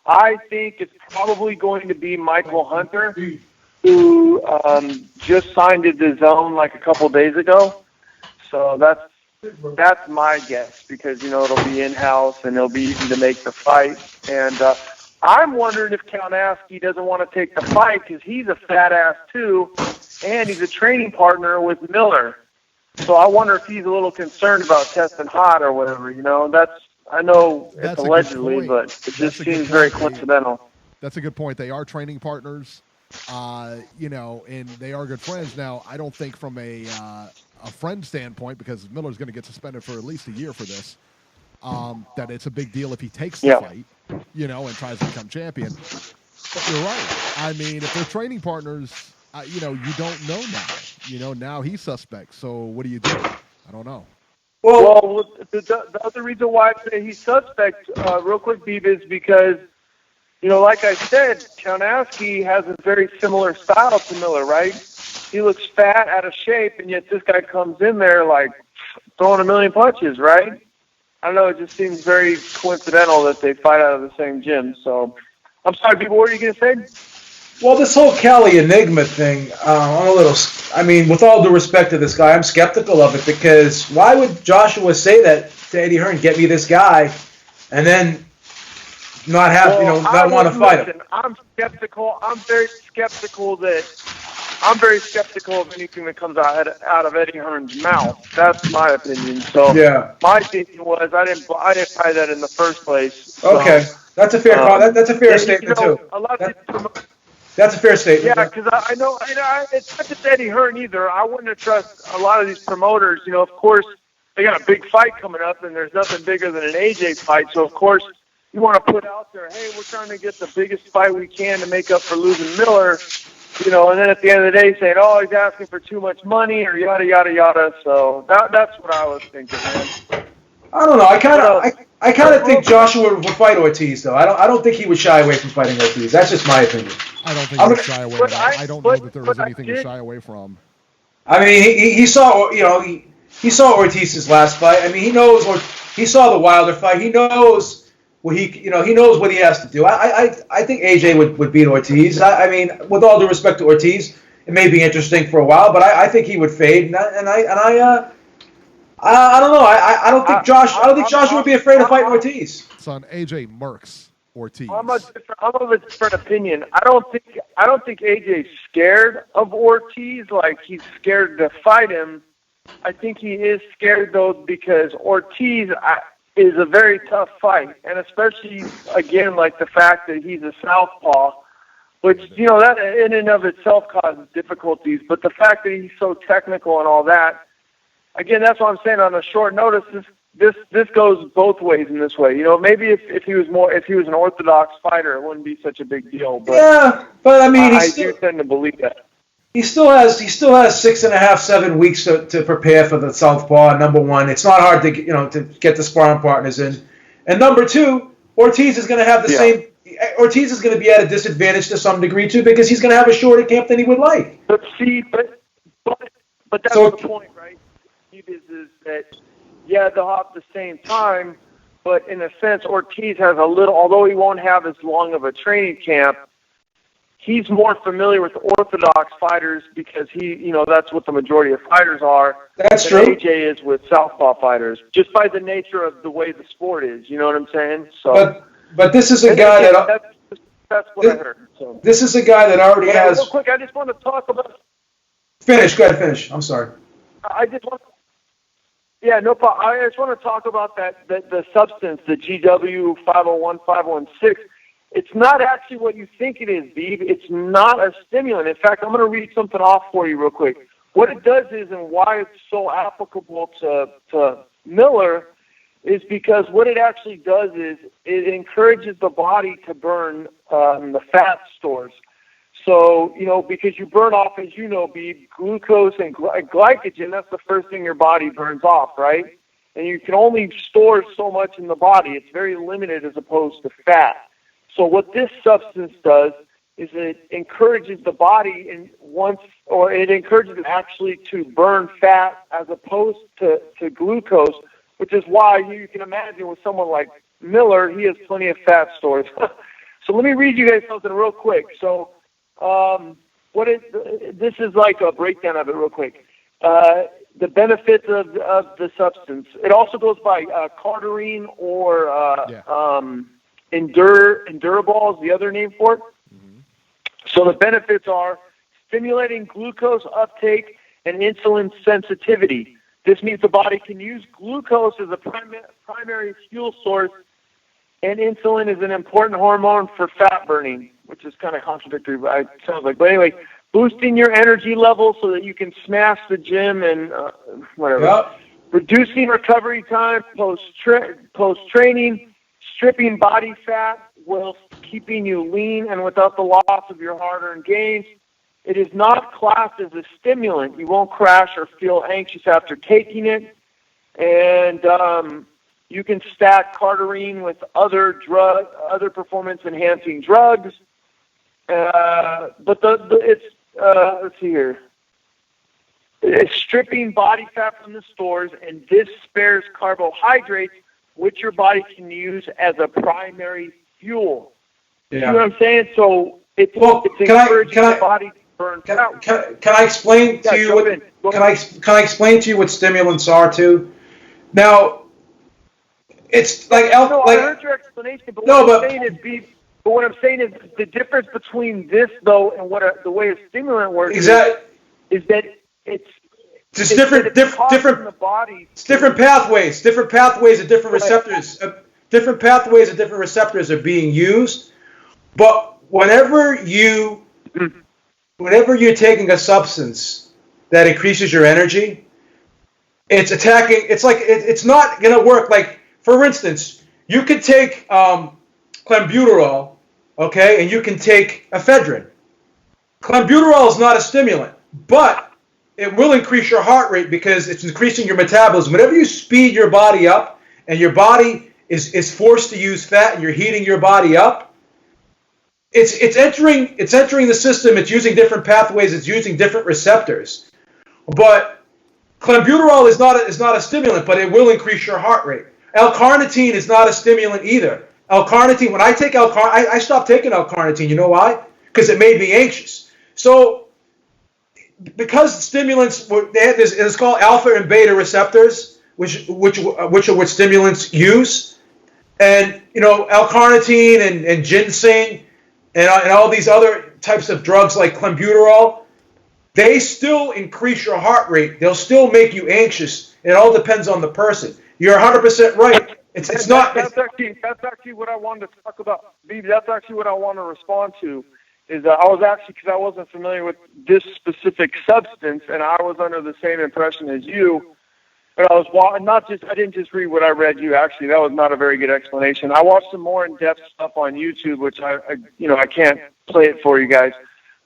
I think it's probably going to be Michael Hunter, who just signed to DAZN like a couple days ago. So that's my guess because, it'll be in-house and it'll be easy to make the fight. And I'm wondering if Kaunasky doesn't want to take the fight because he's a fat ass too, and he's a training partner with Miller. So I wonder if he's a little concerned about testing hot or whatever. I know it's allegedly, but it just seems very coincidental. That's a good point. They are training partners, and they are good friends. Now, I don't think from a friend standpoint, because Miller's going to get suspended for at least a year for this, that it's a big deal if he takes the fight, and tries to become champion. But you're right. I mean, if they're training partners, you don't know now. Now he's suspect. So what do you do? I don't know. Well, the other reason why I say he's suspect, real quick, Beeb, is because, like I said, Kaunasky has a very similar style to Miller, right? He looks fat, out of shape, and yet this guy comes in there like throwing a million punches, right? I don't know. It just seems very coincidental that they fight out of the same gym. So, I'm sorry, people. What are you going to say? Well, this whole Cali Enigma thing, with all due respect to this guy, I'm skeptical of it because why would Joshua say that to Eddie Hearn, get me this guy, and then not have, not want to fight him? I'm skeptical. I'm very skeptical of anything that comes out of Eddie Hearn's mouth. That's my opinion. So my opinion was I didn't buy that in the first place. So, okay, that's a fair that's a fair statement too. That's a fair statement. Yeah, because I know it's not just Eddie Hearn either. I wouldn't trust a lot of these promoters. Of course, they got a big fight coming up, and there's nothing bigger than an AJ fight. So, of course, you want to put out there, hey, we're trying to get the biggest fight we can to make up for losing Miller, and then at the end of the day saying, oh, he's asking for too much money or yada, yada, yada. So that's what I was thinking, man. I don't know. I kind of think Joshua would fight Ortiz, though. I don't think he would shy away from fighting Ortiz. That's just my opinion. I don't think he would shy away. I don't know that there was anything to shy away from. I mean, he saw he saw Ortiz's last fight. I mean, he saw the Wilder fight. He knows what he knows what he has to do. I think AJ would beat Ortiz. I mean, with all due respect to Ortiz, it may be interesting for a while, but I think he would fade. I don't know. I don't think Joshua would be afraid of fighting Ortiz. Son, AJ murks Ortiz. I'm of a different opinion. I don't think AJ's scared of Ortiz. Like he's scared to fight him. I think he is scared though because Ortiz is a very tough fight, and especially again like the fact that he's a southpaw, which that in and of itself causes difficulties. But the fact that he's so technical and all that. Again, that's what I'm saying. On a short notice, this goes both ways in this way. Maybe if he was an orthodox fighter, it wouldn't be such a big deal. But yeah, but I mean, I do tend to believe that. He still has 6.5, 7 weeks to prepare for the southpaw. Number one, it's not hard to get the sparring partners in, and number two, Ortiz is going to have the same. Ortiz is going to be at a disadvantage to some degree too because he's going to have a shorter camp than he would like. But that's the point, right? Is that they'll have the same time, but in a sense Ortiz has a little, although he won't have as long of a training camp, he's more familiar with orthodox fighters because that's what the majority of fighters are. That's true. AJ is with southpaw fighters, just by the nature of the way the sport is. You know what I'm saying? So, but this is a guy that's what I heard. So. This is a guy that already has. Real quick, I just want to talk about. Finish. Go ahead. Finish. I'm sorry. I just want. Yeah, no problem. I just want to talk about the substance, the GW 501, 516. It's not actually what you think it is, Beeb. It's not a stimulant. In fact, I'm going to read something off for you real quick. What it does is, and why it's so applicable to Miller, is because what it actually does is it encourages the body to burn the fat stores. So, because you burn off, as you know, glucose and glycogen, that's the first thing your body burns off, right? And you can only store so much in the body. It's very limited as opposed to fat. So what this substance does is it encourages the body it encourages it actually to burn fat as opposed to glucose, which is why you can imagine with someone like Miller, he has plenty of fat stores. So let me read you guys something real quick. So this is like a breakdown of it real quick. The benefits of the substance. It also goes by cardarine or Endurable is the other name for it. Mm-hmm. So the benefits are stimulating glucose uptake and insulin sensitivity. This means the body can use glucose as a primary fuel source, and insulin is an important hormone for fat burning, which is kind of contradictory, but it sounds like. But anyway, boosting your energy level so that you can smash the gym and whatever. Yep. Reducing recovery time post-training, stripping body fat while keeping you lean and without the loss of your hard-earned gains. It is not classed as a stimulant. You won't crash or feel anxious after taking it. And you can stack cardarine with other performance-enhancing drugs. But let's see here. It's stripping body fat from the stores, and this spares carbohydrates, which your body can use as a primary fuel. Yeah. You know what I'm saying? So it's encouraging the body to burn fat. Can I explain to you what? Can I explain to you what stimulants are too? Now, it's like I heard your explanation, but what I'm saying is the difference between this though and the way a stimulant works is that it's different the body. It's different pathways and different receptors. Different pathways and different receptors are being used. But whenever you're taking a substance that increases your energy, it's attacking. It's like it's not going to work. Like for instance, you could take clenbuterol, okay, and you can take ephedrine. Clenbuterol is not a stimulant, but it will increase your heart rate because it's increasing your metabolism. Whenever you speed your body up and your body is forced to use fat and you're heating your body up, it's entering the system. It's using different pathways. It's using different receptors. But clenbuterol is not a stimulant, but it will increase your heart rate. L-carnitine is not a stimulant either. L-carnitine, when I take L-carnitine, I stopped taking L-carnitine. You know why? Because it made me anxious. So because stimulants, it's called alpha and beta receptors, which are what stimulants use. And, L-carnitine and ginseng and all these other types of drugs like clenbuterol, they still increase your heart rate. They'll still make you anxious. It all depends on the person. You're 100% right. That's actually what I wanted to talk about. That's actually what I want to respond to. Is because I wasn't familiar with this specific substance, and I was under the same impression as you. But I didn't just read what I read you. Actually, that was not a very good explanation. I watched some more in-depth stuff on YouTube, which I can't play it for you guys.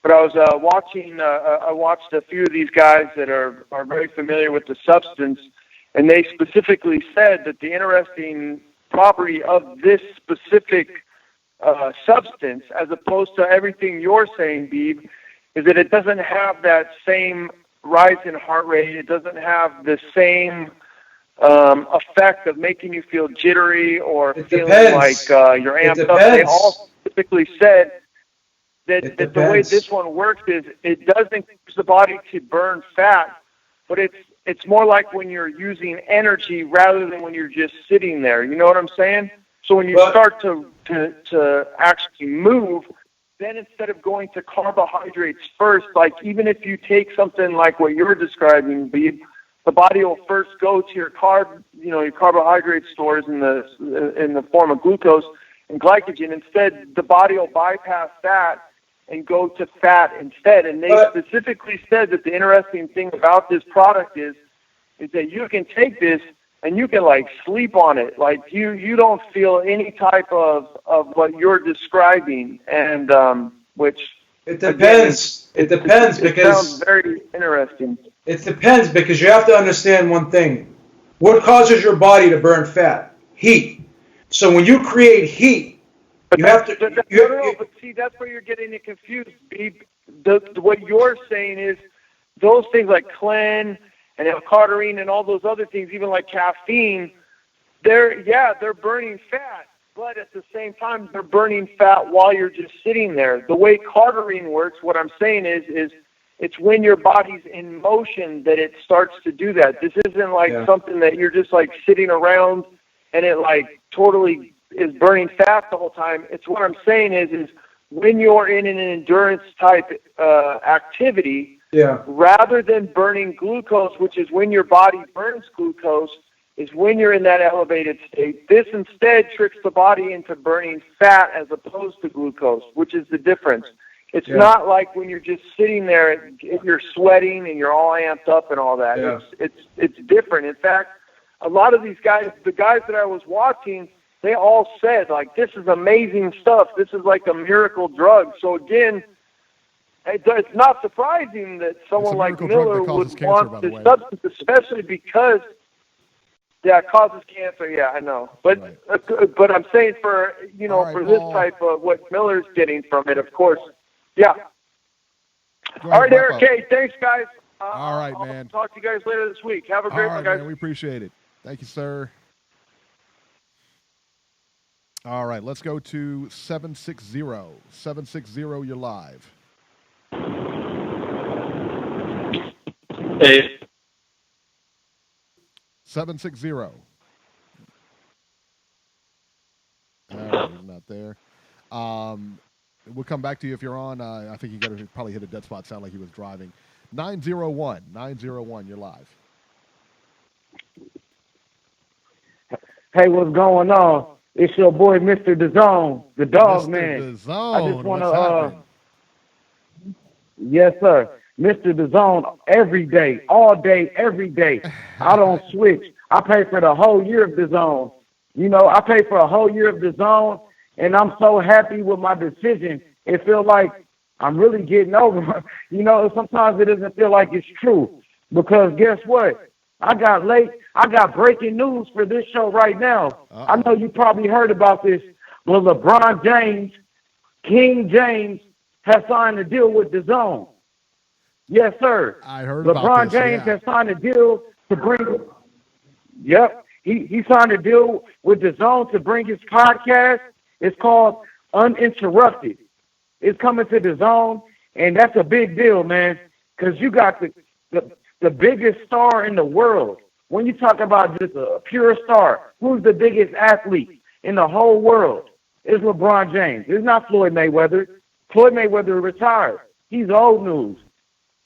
But I was watching. I watched a few of these guys that are very familiar with the substance, and they specifically said that the interesting property of this specific substance, as opposed to everything you're saying, Beeb, is that it doesn't have that same rise in heart rate. It doesn't have the same effect of making you feel jittery or feeling like you're amped up. They all specifically said that the way this one works is it does encourage the body to burn fat, but it's more like when you're using energy rather than when you're just sitting there. You know what I'm saying? So when you start to actually move, then instead of going to carbohydrates first, like even if you take something like what you're describing, the body will first go to your carbohydrate stores in the form of glucose and glycogen. Instead, the body will bypass that and go to fat instead. And they specifically said that the interesting thing about this product is that you can take this and you can like sleep on it. Like you don't feel any type of what you're describing, and which it depends. Again, it depends it because sounds very interesting. It depends because you have to understand one thing. What causes your body to burn fat? Heat. So when you create heat, you have to. But see, that's where you're getting it confused. What you're saying is those things like Clen and L-carnitine and all those other things, even like caffeine, they're burning fat, but at the same time they're burning fat while you're just sitting there. The way carnitine works, what I'm saying is it's when your body's in motion that it starts to do that. This isn't like something that you're just like sitting around and it like totally is burning fat the whole time. It's what I'm saying is when you're in an endurance type activity, rather than burning glucose, which is when your body burns glucose, is when you're in that elevated state. This instead tricks the body into burning fat as opposed to glucose, which is the difference. It's not like when you're just sitting there and you're sweating and you're all amped up and all that. It's different. In fact, a lot of these guys, the guys that I was watching, they all said, like, this is amazing stuff. This is like a miracle drug. So, again, it's not surprising that someone like Miller would want this substance, especially because it causes cancer. Yeah, I know. But but I'm saying for this type of what Miller's getting from it, of course. Yeah. All right, Eric. Hey, thanks, guys. All right, man. I'll talk to you guys later this week. Have a great one, guys. Man, we appreciate it. Thank you, sir. All right, let's go to 760. 760, you're live. Hey. 760. All right, he's not there. We'll come back to you if you're on. I think you got to probably hit a dead spot. Sound like he was driving. 901, you're live. Hey, what's going on? It's your boy, Mr. DAZN, the dog Mr. man. DAZN, I just want to, yes, sir. Mr. DAZN, every day, all day, every day. I don't switch. I pay for the whole year of DAZN. You know, I pay for a whole year of DAZN, and I'm so happy with my decision. It feels like I'm really getting over. You know, sometimes it doesn't feel like it's true because guess what? I got breaking news for this show right now. I know you probably heard about this, but LeBron James, King James, has signed a deal with DAZN. Yes, sir. I heard LeBron about this, James has signed a deal to bring. Yep, he signed a deal with DAZN to bring his podcast. It's called Uninterrupted. It's coming to DAZN, and that's a big deal, man, because you got the biggest star in the world. When you talk about just a pure star, who's the biggest athlete in the whole world? It's LeBron James. It's not Floyd Mayweather. Floyd Mayweather retired. He's old news.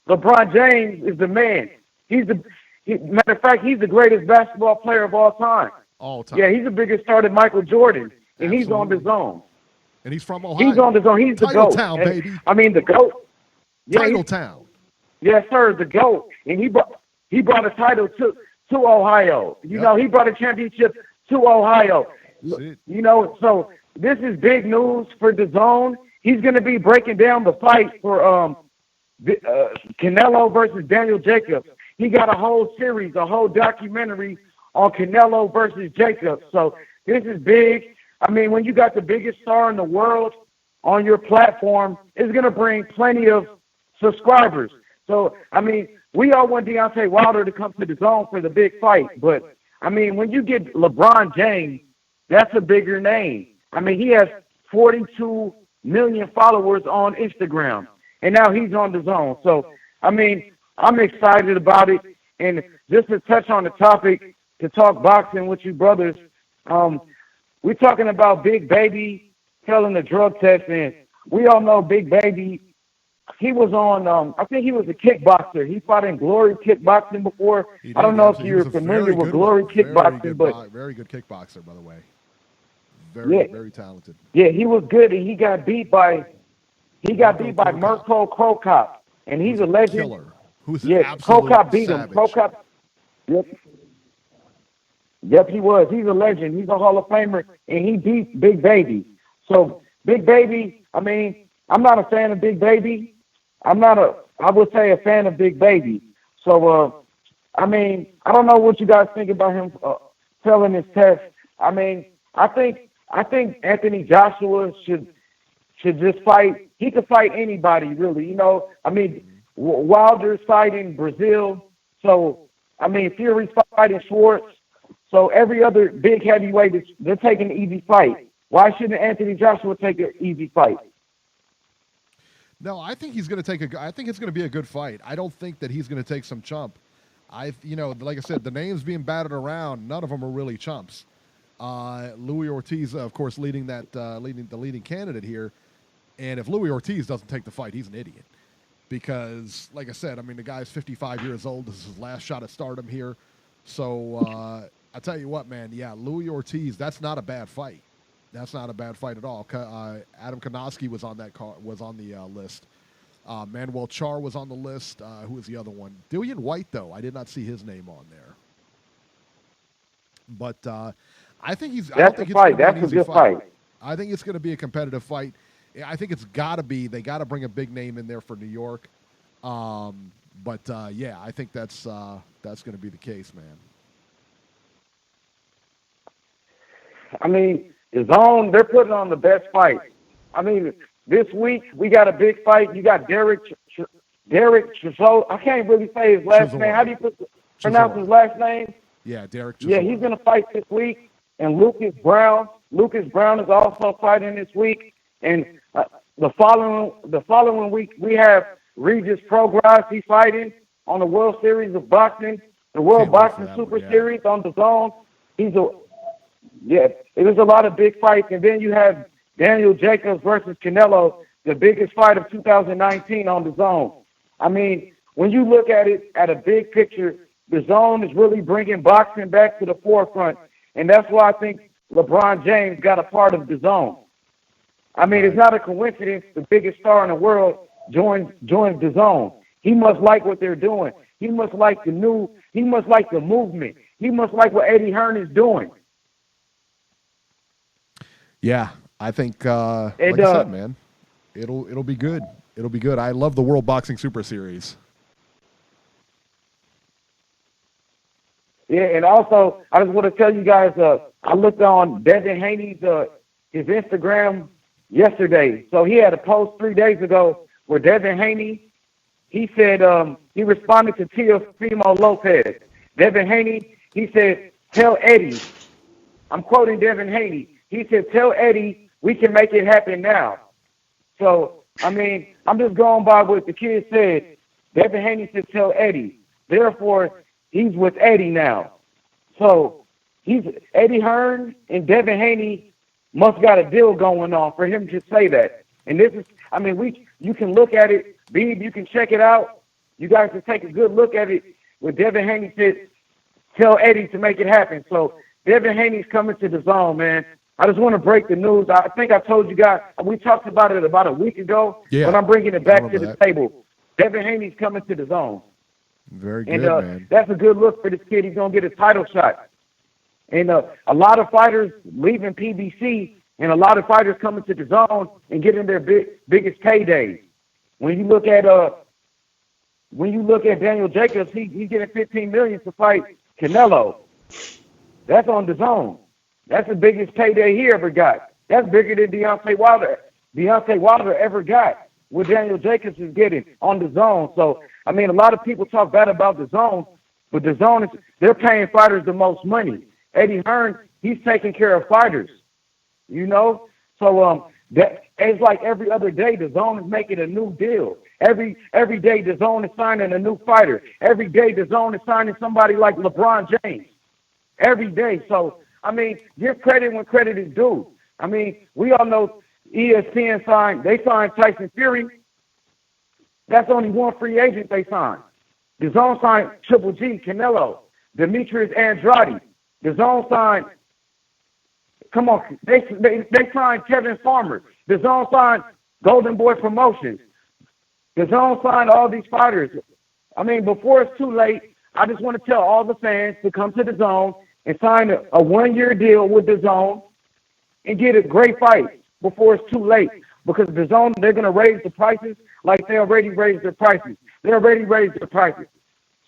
LeBron James is the man. Matter of fact, he's the greatest basketball player of all time. All time. Yeah, he's the biggest star than Michael Jordan, and Absolutely. He's on DAZN. And he's from Ohio. He's on DAZN. He's the GOAT. Town, baby. I mean, the GOAT. Yeah, Title Town. Yes, sir, the GOAT. And he brought a title to Ohio. You know, he brought a championship to Ohio. You know, so this is big news for DAZN. He's going to be breaking down the fight for Canelo versus Daniel Jacobs. He got a whole series, a whole documentary on Canelo versus Jacobs. So this is big. I mean, when you got the biggest star in the world on your platform, it's going to bring plenty of subscribers. So, I mean, we all want Deontay Wilder to come to DAZN for the big fight. But, I mean, when you get LeBron James, that's a bigger name. I mean, he has 42 million followers on Instagram, and now he's on DAZN. So, I mean, I'm excited about it. And just to touch on the topic, to talk boxing with you brothers, we're talking about Big Baby failing the drug test, and we all know Big Baby. He was on, I think he was a kickboxer. He fought in Glory Kickboxing before. I don't know if you're familiar with Glory Kickboxing, but very good kickboxer, by the way. Very talented. Yeah, he was good, and he got beat by Mirko Cro Cop, and he's a legend. Killer. Who's an absolute Cro Cop beat savage. him. Cro Cop. Yep. Yep, he was. He's a legend. He's a Hall of Famer, and he beat Big Baby. So Big Baby, I mean, I'm not a fan of Big Baby. I would say a fan of Big Baby. So, I mean, I don't know what you guys think about him failing his test. I mean, I think Anthony Joshua should just fight. He could fight anybody, really. You know, I mean, Wilder's fighting Brazil. So, I mean, Fury's fighting Schwartz. So every other big heavyweight, they're taking an easy fight. Why shouldn't Anthony Joshua take an easy fight? No, I think he's going to take I think it's going to be a good fight. I don't think that he's going to take some chump. Like I said, the names being batted around, none of them are really chumps. Louis Ortiz, of course, leading the leading candidate here. And if Louis Ortiz doesn't take the fight, he's an idiot. Because, like I said, I mean, the guy's 55 years old. This is his last shot at stardom here. So I tell you what, man. Yeah, Louis Ortiz. That's not a bad fight. That's not a bad fight at all. Adam Konoski was on the list. Manuel Char was on the list. Who was the other one? Dillian White, though. I did not see his name on there. But I think he's. That's a fight. That's a good fight. I think it's going to be a competitive fight. I think it's got to be. They got to bring a big name in there for New York. Yeah, I think that's going to be the case, man. I mean, DAZN, they're putting on the best fight. I mean, this week we got a big fight. You got Derek Chisholm. I can't really say his last name. How do you pronounce his last name? Yeah, Derek Chisholm. Yeah, he's going to fight this week. And Lucas Brown. Lucas Brown is also fighting this week. And the following week we have Regis Prograis. He's fighting on the World Series of Boxing, the World Boxing Super Series on DAZN. It was a lot of big fights. And then you have Daniel Jacobs versus Canelo, the biggest fight of 2019 on DAZN. I mean, when you look at it at a big picture, DAZN is really bringing boxing back to the forefront. And that's why I think LeBron James got a part of DAZN. I mean, it's not a coincidence the biggest star in the world joins DAZN. He must like what they're doing. He must like he must like the movement. He must like what Eddie Hearn is doing. Yeah, I think, like I said, man, it'll be good. It'll be good. I love the World Boxing Super Series. Yeah, and also, I just want to tell you guys, I looked on Devin Haney's his Instagram yesterday. So he had a post 3 days ago where Devin Haney, he said he responded to Teofimo Lopez. Devin Haney, he said, tell Eddie, I'm quoting Devin Haney, he said, tell Eddie we can make it happen now. So, I mean, I'm just going by what the kid said. Devin Haney said, tell Eddie. Therefore, he's with Eddie now. So, Eddie Hearn and Devin Haney must got a deal going on for him to say that. And this is, I mean, you can look at it, Beeb, you can check it out. You guys can take a good look at it. Where Devin Haney said, tell Eddie to make it happen. So, Devin Haney's coming to DAZN, man. I just want to break the news. I think I told you guys, we talked about it about a week ago, but I'm bringing it back to the table. Devin Haney's coming to DAZN. Very good, man. That's a good look for this kid. He's going to get a title shot. And a lot of fighters leaving PBC and a lot of fighters coming to DAZN and getting their biggest paydays. When you look at Daniel Jacobs, he's getting $15 million to fight Canelo. That's on DAZN. That's the biggest payday he ever got. That's bigger than Deontay Wilder ever got. What Daniel Jacobs is getting on DAZN. So, I mean, a lot of people talk bad about DAZN, but DAZN they're paying fighters the most money. Eddie Hearn, he's taking care of fighters. You know? So that it's like every other day DAZN is making a new deal. Every day DAZN is signing a new fighter. Every day DAZN is signing somebody like LeBron James. Every day. So, I mean, give credit when credit is due. I mean, we all know ESPN signed Tyson Fury. That's only one free agent they signed. DAZN signed Triple G, Canelo, Demetrius Andrade. DAZN signed, come on, they signed Kevin Farmer. DAZN signed Golden Boy Promotions. DAZN signed all these fighters. I mean, before it's too late, I just want to tell all the fans to come to DAZN and sign a 1-year deal with DAZN and get a great fight before it's too late. Because DAZN, they're going to raise the prices like they already raised their prices. They already raised their prices.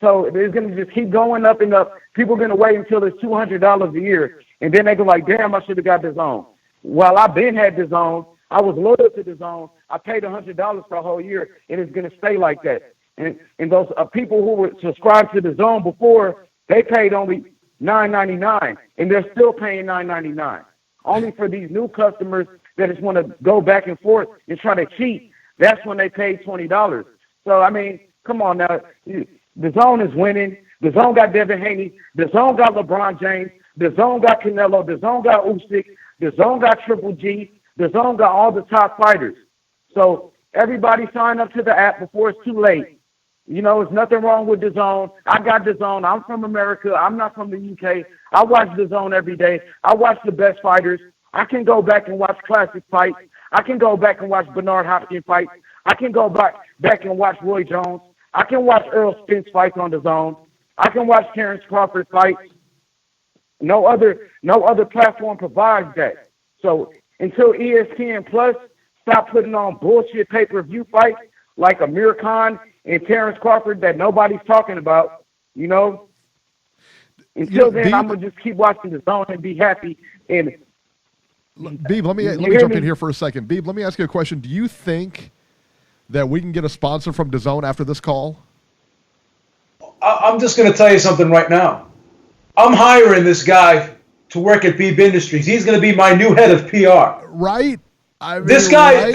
So it's going to just keep going up and up. People are going to wait until it's $200 a year. And then they're going to like, damn, I should have got DAZN. Well, I've been had DAZN. I was loyal to DAZN. I paid $100 for a whole year, and it's going to stay like that. And those people who were subscribed to DAZN before, they paid only $9.99, and they're still paying $9.99. Only for these new customers that just want to go back and forth and try to cheat, that's when they pay $20. So, I mean, come on now. DAZN is winning. DAZN got Devin Haney. DAZN got LeBron James. DAZN got Canelo. DAZN got Usyk. DAZN got Triple G. DAZN got all the top fighters. So everybody sign up to the app before it's too late. You know, there's nothing wrong with DAZN. I got DAZN. I'm from America. I'm not from the UK. I watch DAZN every day. I watch the best fighters. I can go back and watch classic fights. I can go back and watch Bernard Hopkins fights. I can go back and watch Roy Jones. I can watch Earl Spence fights on DAZN. I can watch Terrence Crawford fights. No other platform provides that. So until ESPN Plus stop putting on bullshit pay-per-view fights like Amir Khan and Terrence Crawford that nobody's talking about, you know. Until then, I'm gonna just keep watching DAZN and be happy. And Beeb, let me jump in here for a second. Beeb, let me ask you a question. Do you think that we can get a sponsor from DAZN after this call? I'm just going to tell you something right now. I'm hiring this guy to work at Beeb Industries. He's going to be my new head of PR. Right? I mean, this guy,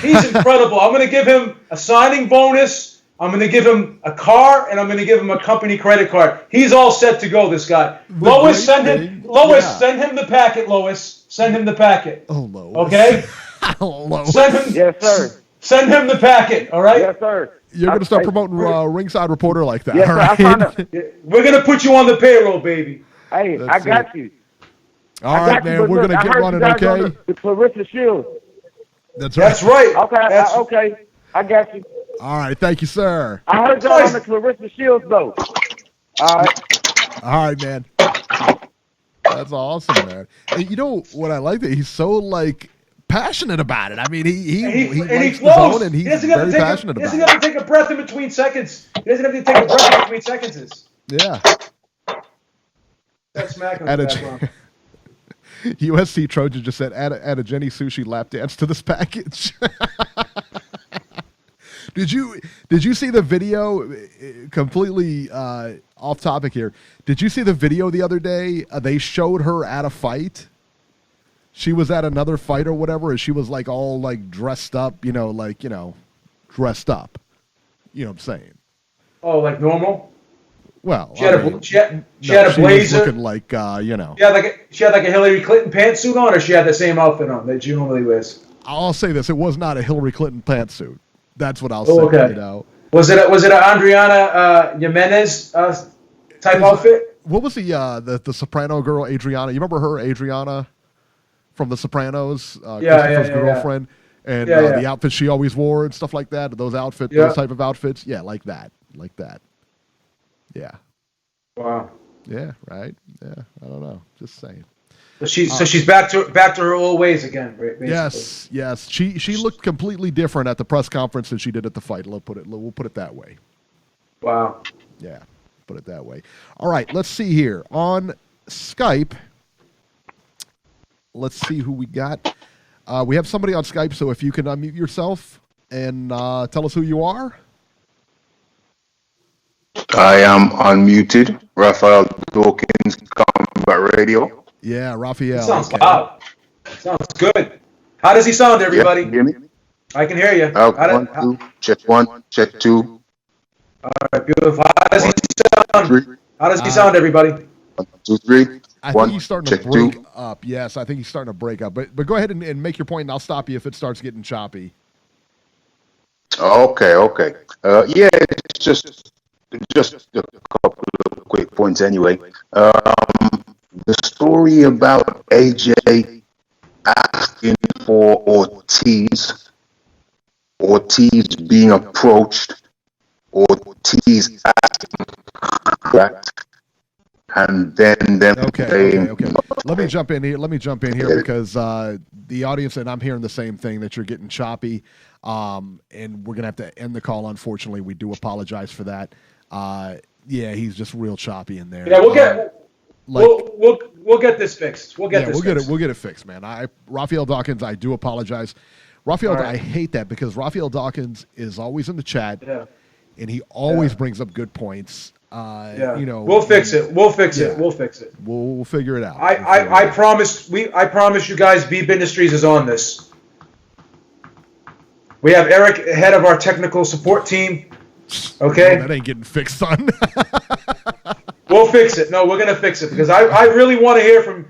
he's incredible. I'm going to give him a signing bonus. I'm going to give him a car, and I'm going to give him a company credit card. He's all set to go, this guy. Lois, send him the packet, Lois. Send him the packet. Oh, Lois. Okay? Lois. Send him. Yes, sir. Send him the packet, all right? Yes, sir. You're going to start promoting Ringside Reporter like that, yes, all right? We're going to put you on the payroll, baby. Hey, That's I got you. All right, man. We're going to get running, okay? The Clarissa Shields. That's right. That's right. Okay, okay. I got you. All right. Thank you, sir. I heard y'all on the Clarissa Shields, though. All right. All right, man. That's awesome, man. And you know what I like? That he's so, like, passionate about it. I mean, he likes DAZN, and he's very passionate about it. He doesn't have to take a breath in between seconds. He doesn't have to take a breath in between sentences. Yeah. That's smack in the background. USC Trojan just said, add a Jenny Sushi lap dance to this package. Did you see the video? Completely off topic here. Did you see the video the other day? They showed her at a fight. She was at another fight or whatever, and she was like all like dressed up, dressed up. You know what I'm saying? Oh, like normal? Well, she had a blazer. She was looking like, She had like a Hillary Clinton pantsuit on, or she had the same outfit on that she normally wears. I'll say this: it was not a Hillary Clinton pantsuit. That's what I'll say. Okay. You know. Was it an Adriana Jimenez type outfit? What was the Soprano girl, Adriana? You remember her, Adriana, from The Sopranos? Christopher's girlfriend, and the outfit she always wore and stuff like that. Those type of outfits, like that. Yeah. Wow. Yeah. Right. Yeah. I don't know. Just saying. So she's back to her old ways again. Basically. Yes. She looked completely different at the press conference than she did at the fight. We'll put it that way. Wow. Yeah. Put it that way. All right. Let's see here on Skype. Let's see who we got. We have somebody on Skype. So if you can unmute yourself and tell us who you are. I am unmuted. Raphael Dawkins, Combat Radio. Yeah, Raphael. Sounds loud. Sounds good. How does he sound, everybody? Yeah, hear me? I can hear you. One, two, check one, check two. All right, beautiful. How does he sound? Three. How does he sound, everybody? 1, 2, 3. I think he's starting to break up. Yes, I think he's starting to break up. But go ahead and make your point, and I'll stop you if it starts getting choppy. Okay. Yeah, it's just a couple of quick points anyway. The story about AJ asking for Ortiz being approached, Ortiz asking for contract, and then them Okay. Let me jump in here because the audience and I'm hearing the same thing, that you're getting choppy, and we're gonna have to end the call. Unfortunately, we do apologize for that. Yeah, he's just real choppy in there. Yeah, we'll get this fixed. We'll get it fixed, man. Raphael Dawkins, I do apologize. Raphael, right. I hate that because Raphael Dawkins is always in the chat, and he always brings up good points. We'll fix it. We'll fix it. We'll figure it out. I promise you guys, Beeb Industries is on this. We have Eric, head of our technical support team. Okay, that ain't getting fixed, son. We'll fix it. No, we're gonna fix it because I really want to hear from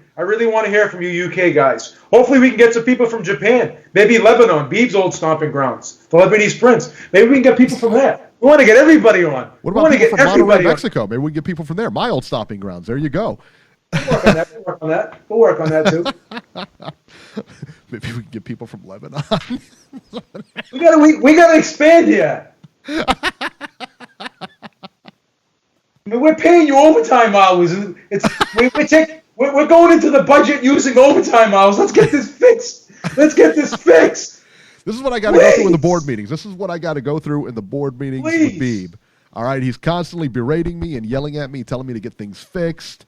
you UK guys. Hopefully we can get some people from Japan, maybe Lebanon, Beeb's old stomping grounds, the Lebanese Prince. Maybe we can get people from there. We want to get everybody on. What about people from Monterrey, Mexico? Maybe we can get people from there. My old stomping grounds. There you go. We'll work on that too. Maybe we can get people from Lebanon. we gotta expand here. I mean, we're paying you overtime hours. We're going into the budget using overtime hours. Let's get this fixed. This is what I got to go through in the board meetings. With Beeb. All right, he's constantly berating me and yelling at me, telling me to get things fixed.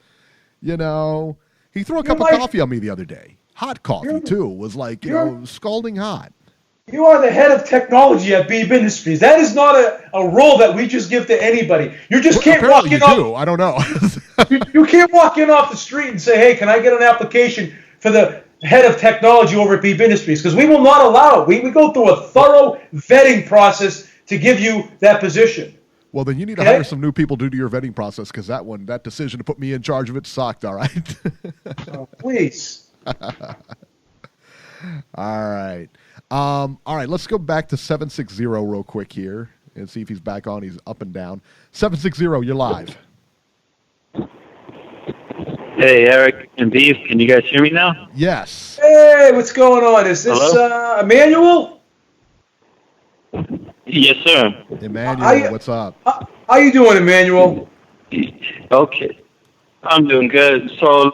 You know, he threw a cup of coffee on me the other day. Hot coffee too. Was like, scalding hot. You are the head of technology at Beeb Industries. That is not a role that we just give to anybody. You just can't walk in. I don't know. you can't walk in off the street and say, "Hey, can I get an application for the head of technology over at Beeb Industries?" Because we will not allow it. We go through a thorough vetting process to give you that position. Well, then you need to hire some new people due to your vetting process, because that decision to put me in charge of it sucked. All right. Oh, please. All right. Let's go back to 760 real quick here and see if he's back on. He's up and down. 760, you're live. Hey, Eric and Beef, can you guys hear me now? Yes. Hey, what's going on? Is this Emmanuel? Yes, sir. Emmanuel, what's up? How you doing, Emmanuel? Okay. I'm doing good. So,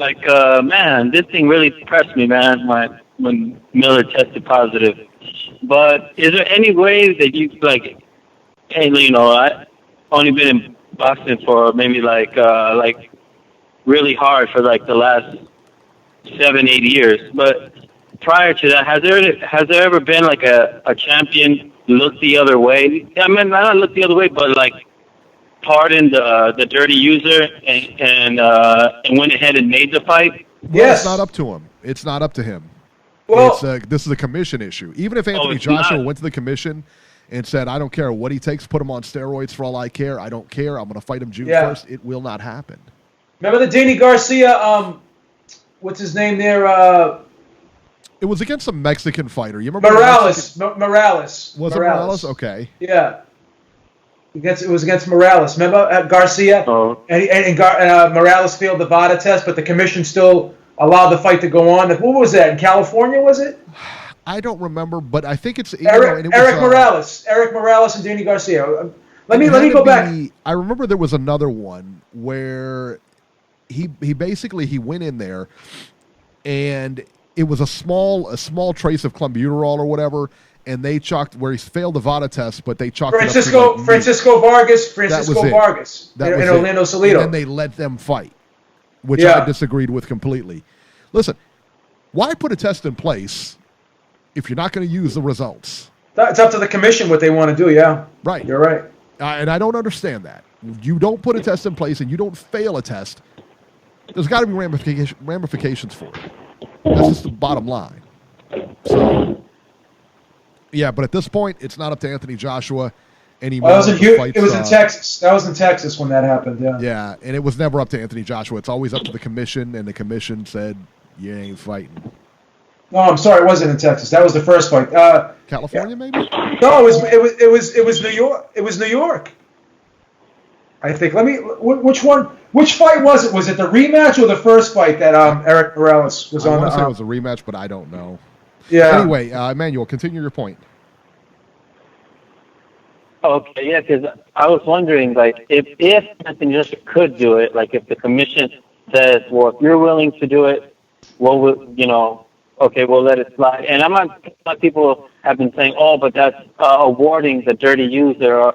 man, this thing really depressed me, man, when Miller tested positive. But is there any way that you, I only been in boxing for maybe really hard for the last 7-8 years. But prior to that, has there ever been a champion look the other way? I mean, not look the other way, but pardon the dirty user and went ahead and made the fight? Yes. It's not up to him. It's not up to him. Well, this is a commission issue. Even if Anthony Joshua went to the commission and said, "I don't care what he takes, put him on steroids for all I care. I don't care. I'm going to fight him June 1st." It will not happen. Remember the Danny Garcia? What's his name there? It was against a Mexican fighter. You remember Morales? Was it Morales? Okay. Yeah. It was against Morales. Remember Garcia? Oh. And Morales failed the VADA test, but the commission still allowed the fight to go on. What was that? In California, was it? I don't remember, but I think it's Eric Morales. Eric Morales and Danny Garcia. Let me go back. I remember there was another one where he basically went in there and it was a small trace of clenbuterol or whatever, and they chalked where he failed the VADA test, but they chalked Francisco Vargas in Orlando Salido. And then they let them fight, which I disagreed with completely. Listen, why put a test in place if you're not going to use the results? It's up to the commission what they want to do, yeah. Right. You're right. And I don't understand that. You don't put a test in place and you don't fail a test, there's got to be ramifications for it. That's just the bottom line. So, yeah, but at this point, it's not up to Anthony Joshua anymore. It was in Texas. That was in Texas when that happened, yeah. Yeah, and it was never up to Anthony Joshua. It's always up to the commission, and the commission said, you ain't fighting. No, I'm sorry, it wasn't in Texas. That was the first fight. California, maybe? No, it was New York. It was New York. I think. Which fight was it? Was it the rematch or the first fight that Eric Morales was on? I want to say it was a rematch, but I don't know. Yeah. Anyway, Emmanuel, continue your point. Okay, yeah, because I was wondering, like, if Anthony Joshua could do it, like, if the commission says, well, if you're willing to do it, well, okay, we'll let it slide. And a lot of people have been saying, oh, but that's awarding the dirty user, or,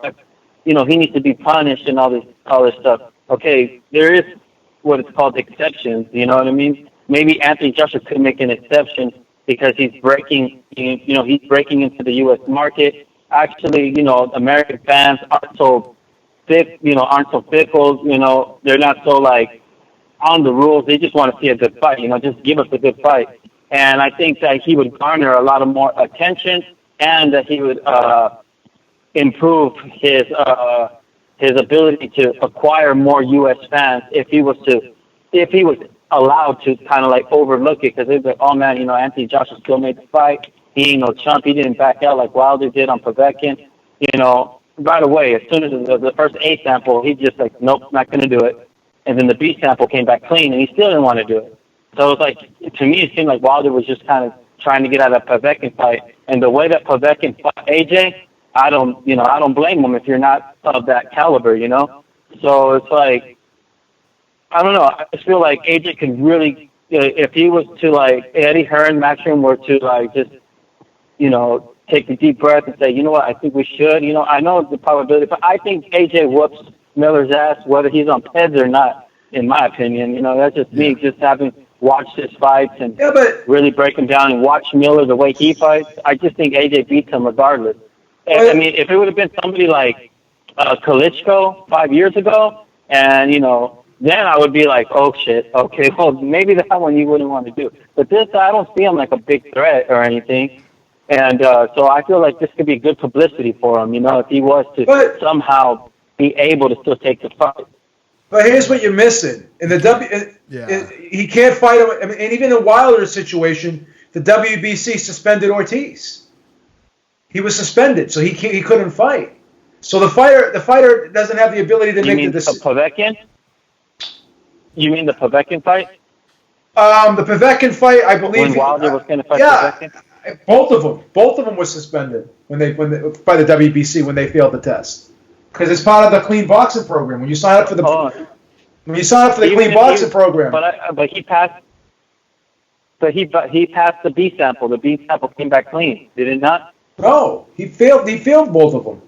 he needs to be punished and all this stuff. Okay, there is what it's called exceptions. You know what I mean? Maybe Anthony Joshua could make an exception because he's breaking into the U.S. market. Actually, American fans aren't so fickle. They're not so like on the rules. They just want to see a good fight. Just give us a good fight. And I think that he would garner a lot of more attention, and that he would improve his ability to acquire more U.S. fans if he was allowed to kind of like overlook it, because they'd be like, oh man, Anthony Joshua still made the fight. He ain't no chump. He didn't back out like Wilder did on Povetkin. Right away, as soon as the first A sample, he's just like, nope, not going to do it. And then the B sample came back clean, and he still didn't want to do it. So it's like, to me, it seemed like Wilder was just kind of trying to get out of that Povetkin fight. And the way that Povetkin fought AJ, I don't blame him if you're not of that caliber, So it's like, I don't know. I just feel like AJ could really, if he was to like Eddie Hearn, Matchroom were to like just, take a deep breath and say, you know what, I think we should. I know the probability, but I think AJ whoops Miller's ass whether he's on PEDs or not, in my opinion. That's just me just having watched his fights and really break him down and watch Miller the way he fights. I just think AJ beats him regardless. I mean, if it would have been somebody like Klitschko 5 years ago, and, then I would be like, oh, shit, okay, well, maybe that one you wouldn't want to do. But this, I don't see him like a big threat or anything. And so I feel like this could be good publicity for him, if he was to somehow be able to still take the fight. But here's what you're missing. In the he can't fight him. I mean, and even in Wilder's situation, the WBC suspended Ortiz. He was suspended, so he couldn't fight. So the fighter doesn't have the ability to make the decision. Povetkin? You mean the Povetkin fight? The Povetkin fight, I believe. When Wilder was going to fight Povetkin? Both of them were suspended by the WBC when they failed the test, because it's part of the clean boxing program. When you sign up for the clean boxing program. But he passed. But he passed the B sample. The B sample came back clean. Did it not? No, he failed. He failed both of them.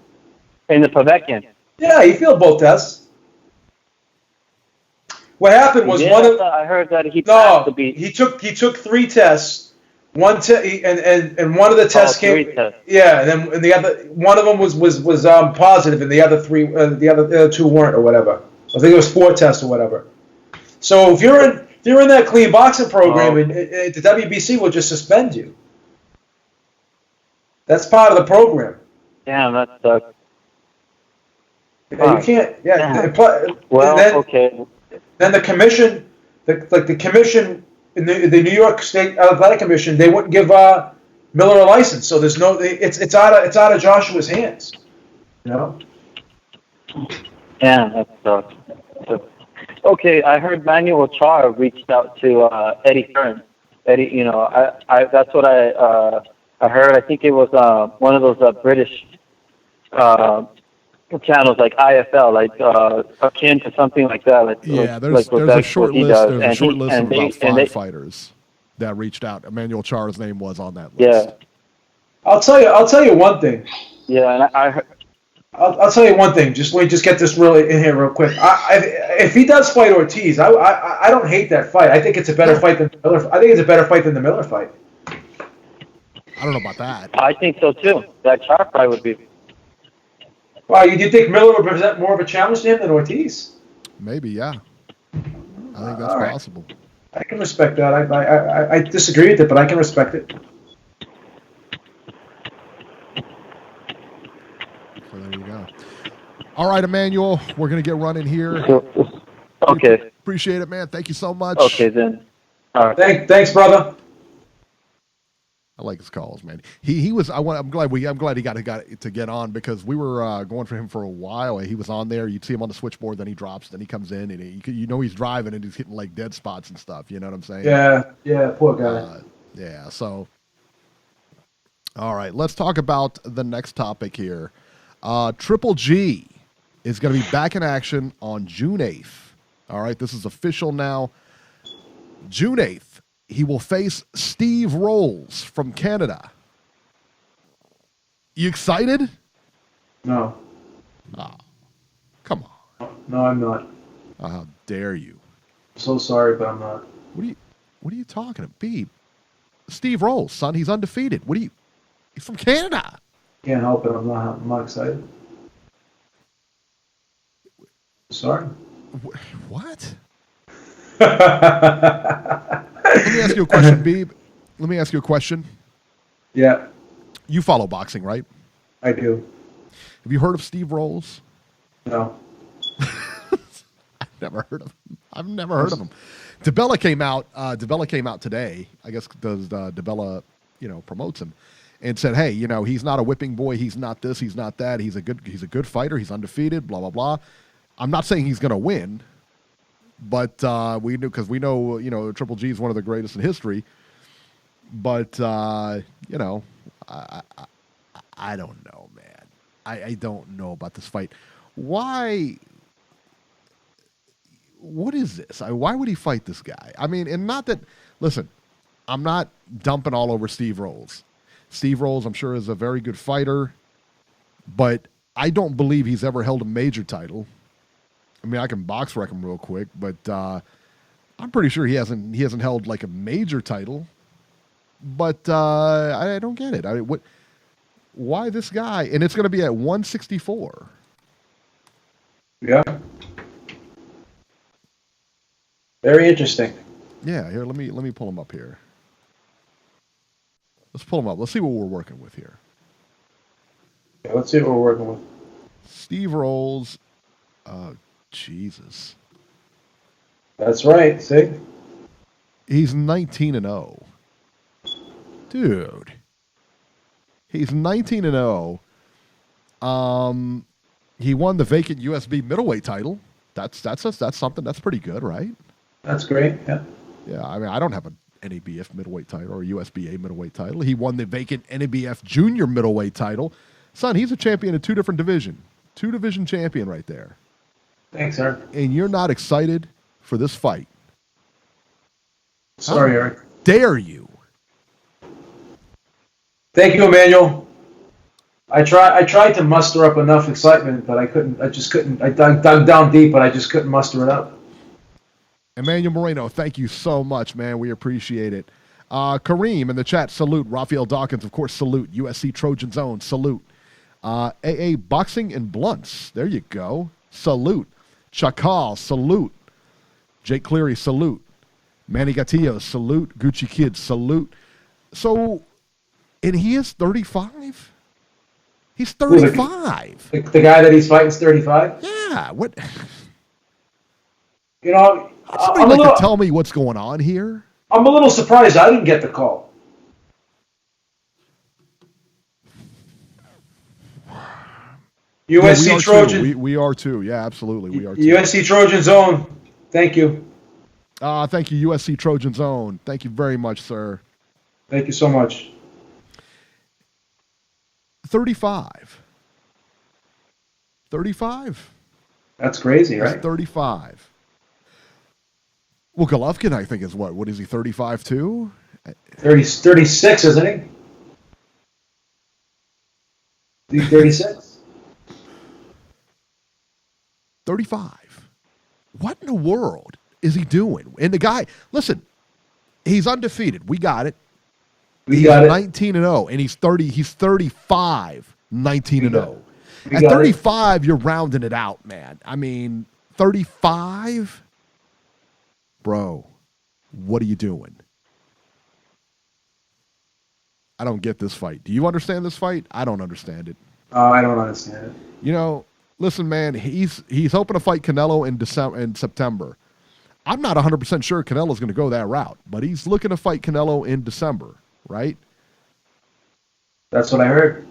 In the Povetkin. Yeah, he failed both tests. What happened was I heard that he passed the B. He took 3 tests. One and one of the tests came. Tests. Yeah, and the other one of them was positive, and the other 3, the other 2 weren't, or whatever. I think it was 4 tests or whatever. So if you're in that clean boxing program, and the WBC will just suspend you. That's part of the program. Damn, that sucks. Yeah, you can't. Yeah. Well, okay. Then the commission, the commission. In the New York State Athletic Commission, they wouldn't give Miller a license, so there's no. It's out of Joshua's hands. Yeah, that sucks. Okay, I heard Manuel Char reached out to Eddie Hearn. Eddie, I that's what I heard. I think it was one of those British channels like IFL, like akin to something like that. There's a short list. There's a short list of about 5 fighters that reached out. Emmanuel Char's name was on that list. Yeah, I'll tell you one thing. Yeah, and I'll tell you one thing. Let me just get this really in here real quick. If he does fight Ortiz, I don't hate that fight. I think it's a better fight than the Miller. I think it's a better fight than the Miller fight. I don't know about that. I think so too. That Char fight would be. Wow, you think Miller would present more of a challenge to him than Ortiz? Maybe, yeah. I think that's possible. I can respect that. I disagree with it, but I can respect it. So there you go. All right, Emmanuel, we're going to get running here. Okay. Appreciate it, man. Thank you so much. Okay, then. All right. Thanks, brother. I like his calls, man. He was. I'm glad he got to get on, because we were going for him for a while. He was on there. You'd see him on the switchboard, then he drops, then he comes in, and he's driving and he's hitting like dead spots and stuff. You know what I'm saying? Yeah, poor guy. So, all right, let's talk about the next topic here. Triple G is going to be back in action on June 8th. All right, this is official now. June 8th, he will face Steve Rolls from Canada. You excited? No. Oh, come on. No, I'm not. Oh, how dare you? I'm so sorry, but I'm not. What are you talking about? Beeb? Steve Rolls, son, he's undefeated. He's from Canada. Can't help it. I'm not excited. Sorry. What? Let me ask you a question, Beeb. Let me ask you a question. Yeah, You follow boxing, right? I do. Have you heard of Steve Rolls? No. I've never heard of him. DeBella came out today. I guess does DeBella, promotes him, and said, "Hey, he's not a whipping boy. He's not this. He's not that. He's a good fighter. He's undefeated. Blah blah blah." I'm not saying he's going to win, but we know Triple G is one of the greatest in history. But I don't know, man. I don't know about this fight. Why? What is this? Why would he fight this guy? I mean, and not that. Listen, I'm not dumping all over Steve Rolls. Steve Rolls, I'm sure, is a very good fighter, but I don't believe he's ever held a major title. I mean, I can box wreck him real quick, but I'm pretty sure he hasn't held like a major title. But I don't get it. Why this guy? And it's going to be at 164. Yeah. Very interesting. Yeah. Here, let me pull him up here. Let's pull him up. Let's see what we're working with here. Yeah, let's see what we're working with. Steve Rolls. Jesus. That's right. See? He's 19-0. Dude. He's 19-0. He won the vacant USB middleweight title. That's something. That's pretty good, right? That's great. Yeah. Yeah, I mean, I don't have an NABF middleweight title or USBA middleweight title. He won the vacant NABF junior middleweight title. Son, he's a champion in two different divisions. Two-division champion right there. Thanks, Eric. And you're not excited for this fight. Sorry, Eric. Dare you? Thank you, Emmanuel. I tried to muster up enough excitement, but I couldn't. I just couldn't. I dug down deep, but I just couldn't muster it up. Emmanuel Moreno, thank you so much, man. We appreciate it. Kareem in the chat, salute. Raphael Dawkins, of course, salute. USC Trojan Zone, salute. AA Boxing and Blunts, there you go. Salute. Chakal, salute. Jake Cleary, salute. Manny Gatillo, salute. Gucci Kid, salute. So, and he is 35? He's 35. The guy that he's fighting is 35? Yeah. What? Somebody to tell me what's going on here? I'm a little surprised I didn't get the call. USC Trojan. We are too. Yeah, absolutely. We are too. USC Trojan Zone. Thank you. Thank you, USC Trojan Zone. Thank you very much, sir. Thank you so much. 35. 35? That's crazy, right? That's 35. Well, Golovkin, I think, is what? What is he, 35 too? 36, isn't he? He's 36. 35. What in the world is he doing? And the guy, listen, he's undefeated. We got it. He's 19-0, and he's 35, 19-0. At 35, you're rounding it out, man. I mean, 35? Bro, what are you doing? I don't get this fight. Do you understand this fight? I don't understand it. I don't understand it. Listen, man, he's hoping to fight Canelo in September. I'm not 100% sure Canelo's going to go that route, but he's looking to fight Canelo in December, right? That's what I heard.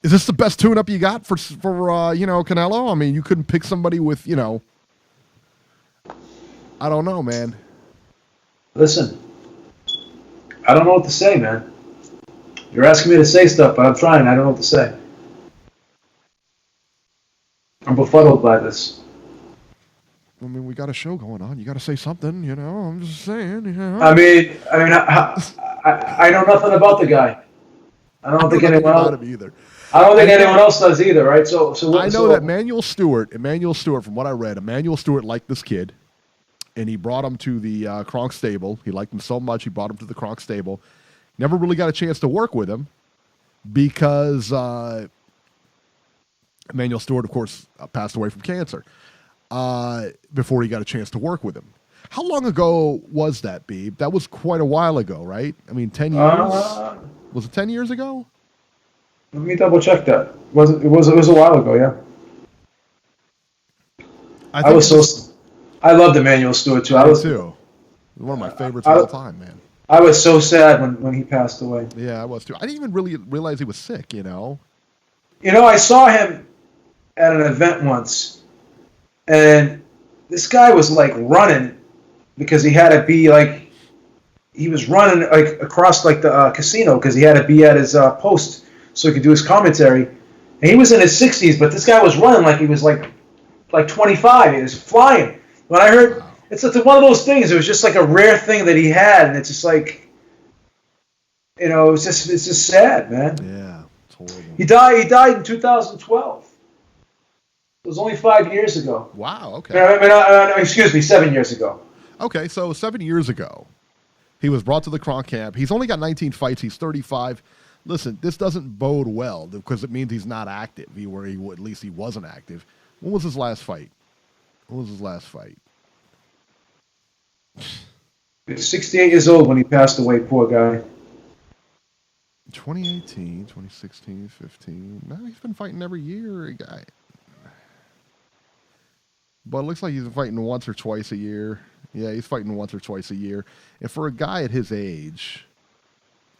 Is this the best tune-up you got for Canelo? I mean, you couldn't pick somebody with, I don't know, man. Listen, I don't know what to say, man. You're asking me to say stuff, but I'm trying. I don't know what to say. I'm befuddled by this. I mean, we got a show going on. You got to say something, you know. I'm just saying, you know. I know nothing about the guy. I don't think anyone else. Either. I don't think anyone else does either, right? So I know that Emmanuel Stewart, from what I read, Emmanuel Stewart liked this kid, and he brought him to the Kronk stable. He liked him so much, he brought him to the Kronk stable. Never really got a chance to work with him because Emmanuel Stewart, of course, passed away from cancer before he got a chance to work with him. How long ago was that, Beeb? That was quite a while ago, right? I mean, 10 years? Was it 10 years ago? Let me double check that. It was a while ago, yeah. I loved Emmanuel Stewart too. I too. One of my favorites of all time, man. I was so sad when he passed away. Yeah, I was too. I didn't even really realize he was sick, you know. You know, I saw him at an event once, and this guy was like running because he had to be like, he was running like across like the casino because he had to be at his post so he could do his commentary. And he was in his 60s, but this guy was running like he was like 25. He was flying. When I heard, it's one of those things. It was just like a rare thing that he had, and it's just like, you know, it's just sad, man. Yeah, it's horrible. He died in 2012. It was only 5 years ago. Wow. Okay. Excuse me, 7 years ago. Okay, so 7 years ago, he was brought to the Kronk camp. He's only got 19 fights. He's 35. Listen, this doesn't bode well because it means he's not active. At least he wasn't active. When was his last fight? He was 68 years old when he passed away, poor guy. 2018, 2016, 15. No, he's been fighting every year, guy. But it looks like he's fighting once or twice a year. Yeah, he's fighting once or twice a year. And for a guy at his age,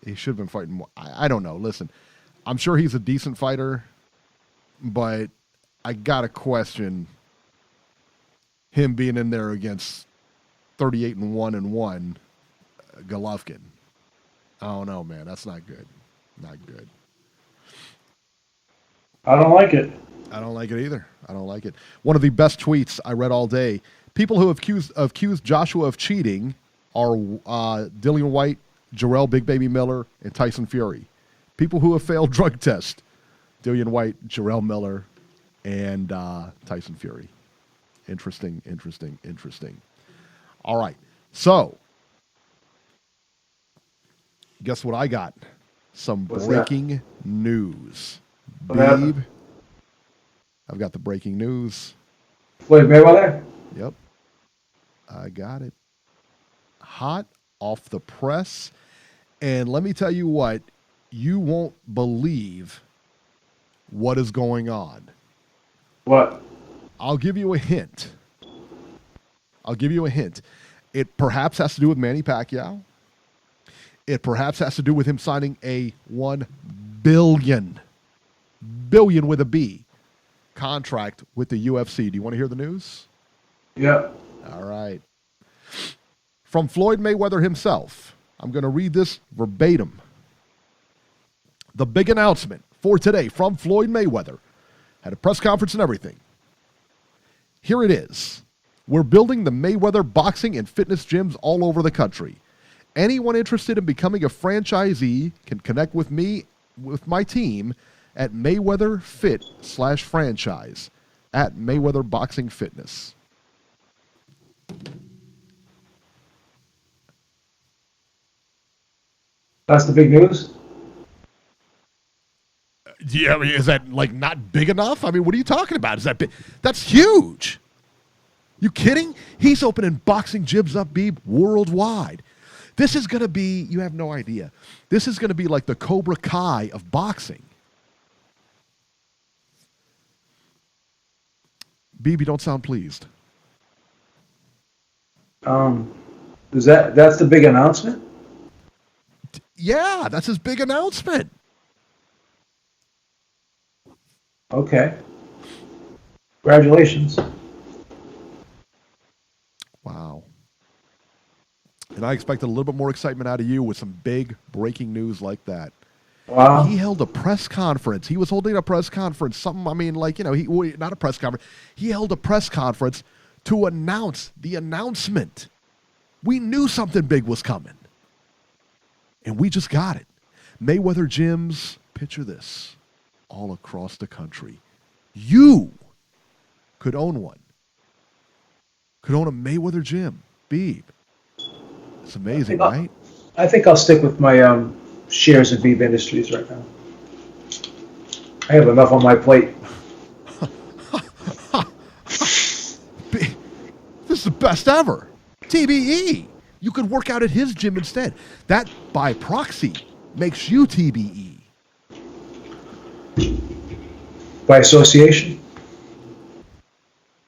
he should have been fighting more. I don't know. Listen, I'm sure he's a decent fighter, but I got to question him being in there against 38-1-1 Golovkin. I don't know, man. That's not good. Not good. I don't like it. I don't like it either. I don't like it. One of the best tweets I read all day. People who have accused Joshua of cheating are Dillian White, Jarrell Big Baby Miller, and Tyson Fury. People who have failed drug tests, Dillian White, Jarrell Miller, and Tyson Fury. Interesting. All right. So, guess what I got? Some breaking news. Beeb, I've got the breaking news. Floyd Mayweather? Yep. I got it. Hot off the press. And let me tell you what, you won't believe what is going on. What? I'll give you a hint. It perhaps has to do with Manny Pacquiao. It perhaps has to do with him signing a $1 billion with a B contract with the UFC. Do you want to hear the news? Yeah. All right. From Floyd Mayweather himself, I'm going to read this verbatim. The big announcement for today from Floyd Mayweather. Had a press conference and everything. Here it is. We're building the Mayweather boxing and fitness gyms all over the country. Anyone interested in becoming a franchisee can connect with me, with my team, at Mayweather Fit/franchise at Mayweather Boxing Fitness. That's the big news? Yeah, I mean, is that like not big enough? I mean, what are you talking about? Is that big? That's huge. You kidding? He's opening boxing gyms up, Beeb, worldwide. This is going to be, you have no idea. This is going to be like the Cobra Kai of boxing. Beeb, you don't sound pleased. That's the big announcement? Yeah, that's his big announcement. Okay. Congratulations. Wow. And I expected a little bit more excitement out of you with some big breaking news like that. Wow. He held a press conference. He was holding a press conference. Something, I mean, like, not a press conference. He held a press conference to announce the announcement. We knew something big was coming. And we just got it. Mayweather gyms, picture this, all across the country. You could own one. Could own a Mayweather gym. Beeb. It's amazing, right? I think I'll stick with my shares of Beeb Industries right now. I have enough on my plate. This is the best ever. TBE. You could work out at his gym instead. That, by proxy, makes you TBE. By association?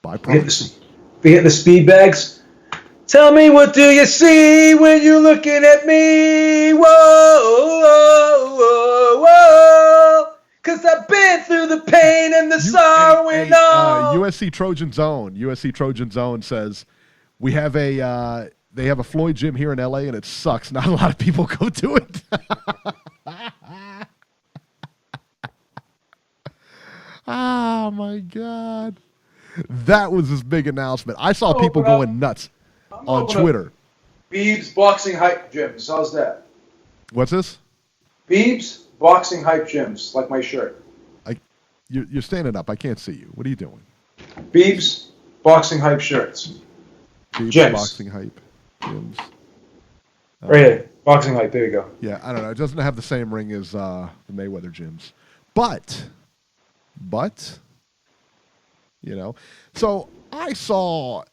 By proxy. Be hitting the speed bags. Tell me, what do you see when you're looking at me? Whoa, whoa, whoa, whoa. Because I've been through the pain and the sorrow and all. USC Trojan Zone says, we have they have a Floyd gym here in LA and it sucks. Not a lot of people go to it. Oh my God. That was this big announcement. I saw people going nuts on Twitter. Beeb's Boxing Hype Gyms. How's that? What's this? Beeb's Boxing Hype Gyms, like my shirt. You're standing up. I can't see you. What are you doing? Beeb's Boxing Hype shirts. Beeb's Gyms. Boxing Hype gyms. Right here. Boxing Hype. There you go. Yeah, I don't know. It doesn't have the same ring as the Mayweather gyms. But, so I saw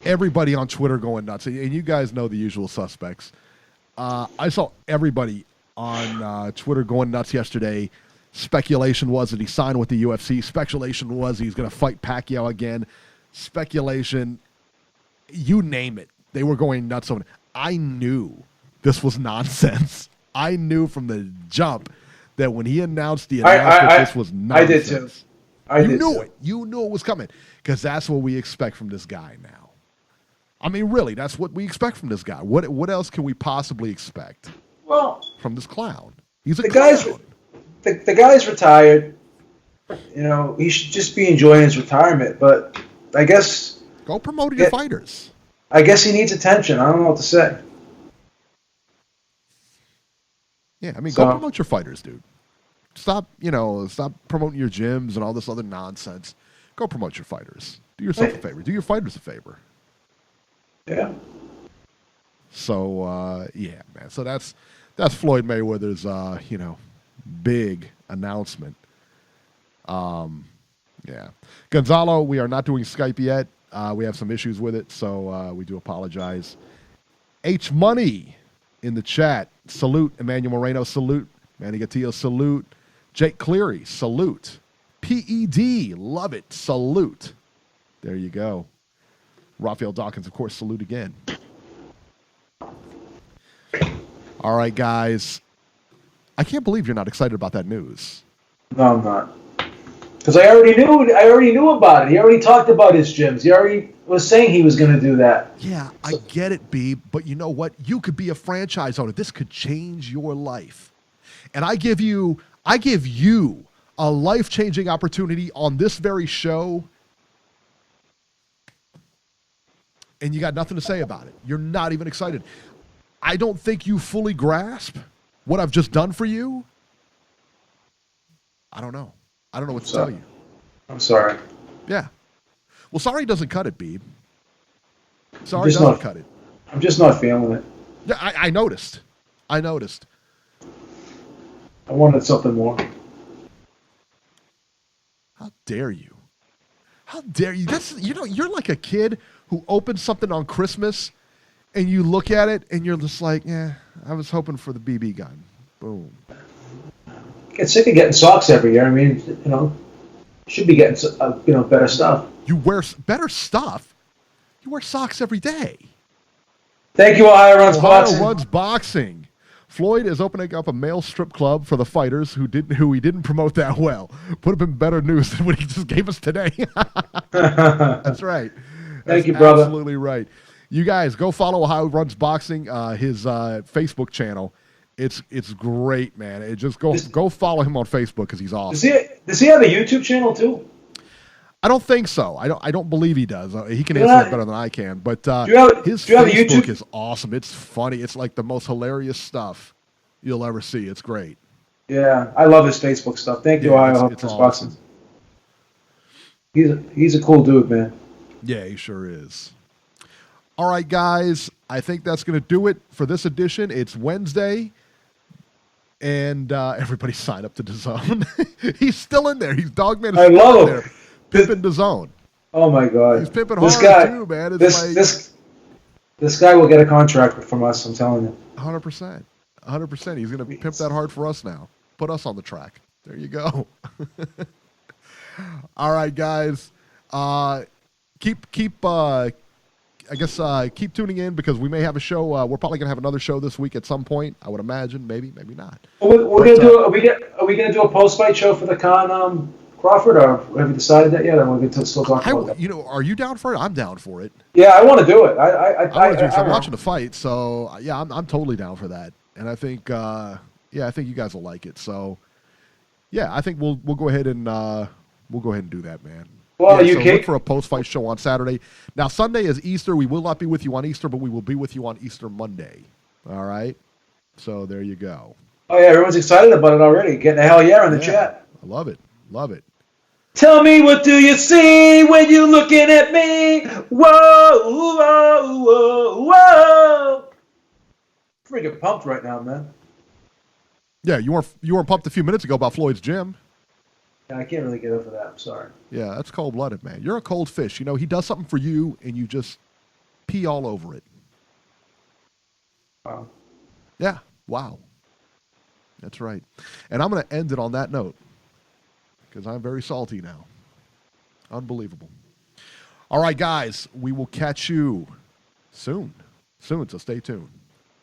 everybody on Twitter going nuts, and you guys know the usual suspects. I saw everybody on Twitter going nuts yesterday. Speculation was that he signed with the UFC. Speculation was he's going to fight Pacquiao again. Speculation, you name it. They were going nuts on it. I knew this was nonsense. I knew from the jump that when he announced the announcement, this was nonsense. I did too. You knew it. You knew it was coming because that's what we expect from this guy now. I mean, really, that's what we expect from this guy. What else can we possibly expect from this clown? He's a clown. The guy's retired. He should just be enjoying his retirement. But I guess go promote your fighters. I guess he needs attention. I don't know what to say. Yeah, I mean, go promote your fighters, dude. Stop promoting your gyms and all this other nonsense. Go promote your fighters. Do yourself a favor. Do your fighters a favor. Yeah. So, yeah, man. So that's Floyd Mayweather's, big announcement. Yeah. Gonzalo, we are not doing Skype yet. We have some issues with it, so we do apologize. H Money in the chat. Salute. Emmanuel Moreno, salute. Manny Gatillo, salute. Jake Cleary, salute. PED, love it, salute. There you go. Raphael Dawkins, of course, salute again. All right, guys. I can't believe you're not excited about that news. No, I'm not. Because I already knew about it. He already talked about his gyms. He already was saying he was going to do that. Yeah, I get it, B. But you know what? You could be a franchise owner. This could change your life. And I give you a life-changing opportunity on this very show, and you got nothing to say about it. You're not even excited. I don't think you fully grasp what I've just done for you. I don't know. I don't know what to tell you. I'm sorry. Yeah. Well, sorry doesn't cut it, Beeb. Sorry doesn't cut it. I'm just not feeling it. Yeah, I noticed. I wanted something more. How dare you? How dare you? You're like a kid who opens something on Christmas and you look at it and you're just like, yeah, I was hoping for the BB gun. Boom. Get sick of getting socks every year. I mean, should be getting better stuff. You wear better stuff? You wear socks every day. Thank you, Ohio Runs Boxing. Ohio Runs Boxing. Floyd is opening up a male strip club for the fighters who he didn't promote that well. Put up in better news than what he just gave us today. That's right. Thank you, brother. Absolutely right. You guys, go follow Ohio Runs Boxing, his Facebook channel, It's great, man. It just go follow him on Facebook because he's awesome. Does he have a YouTube channel too? I don't think so. I don't believe he does. He can answer that better than I can. But his Facebook is awesome. It's funny. It's like the most hilarious stuff you'll ever see. It's great. Yeah, I love his Facebook stuff. Thank you, Ohio. It's awesome. He's a cool dude, man. Yeah, he sure is. All right, guys. I think that's going to do it for this edition. It's Wednesday. And everybody sign up to DAZN. He's still in there. He's Dogman. I love him. Pimping DAZN. Oh my God. He's pimping hard too, man. This guy will get a contract from us. I'm telling you. 100%. 100%. He's going to pimp that hard for us now. Put us on the track. There you go. All right, guys. Keep tuning in because we may have a show. We're probably gonna have another show this week at some point. I would imagine, maybe not. Are we gonna do a post-fight show for the Khan Crawford, or have you decided that yet? I'm gonna still talk about that. Are you down for it? I'm down for it. Yeah, I want to do it. I'm watching the fight, so yeah, I'm totally down for that. And I think I think you guys will like it. So yeah, I think we'll go ahead and do that, man. Well, so look for a post-fight show on Saturday. Now, Sunday is Easter. We will not be with you on Easter, but we will be with you on Easter Monday. All right? So there you go. Oh, yeah, everyone's excited about it already. Getting a hell yeah in the chat. I love it. Love it. Tell me, what do you see when you're looking at me? Whoa, whoa, whoa, whoa. Freaking pumped right now, man. Yeah, you weren't pumped a few minutes ago about Floyd's gym. Yeah, I can't really get over that. I'm sorry. Yeah, that's cold-blooded, man. You're a cold fish. You know, he does something for you, and you just pee all over it. Wow. Yeah, wow. That's right. And I'm going to end it on that note because I'm very salty now. Unbelievable. All right, guys, we will catch you soon. So stay tuned.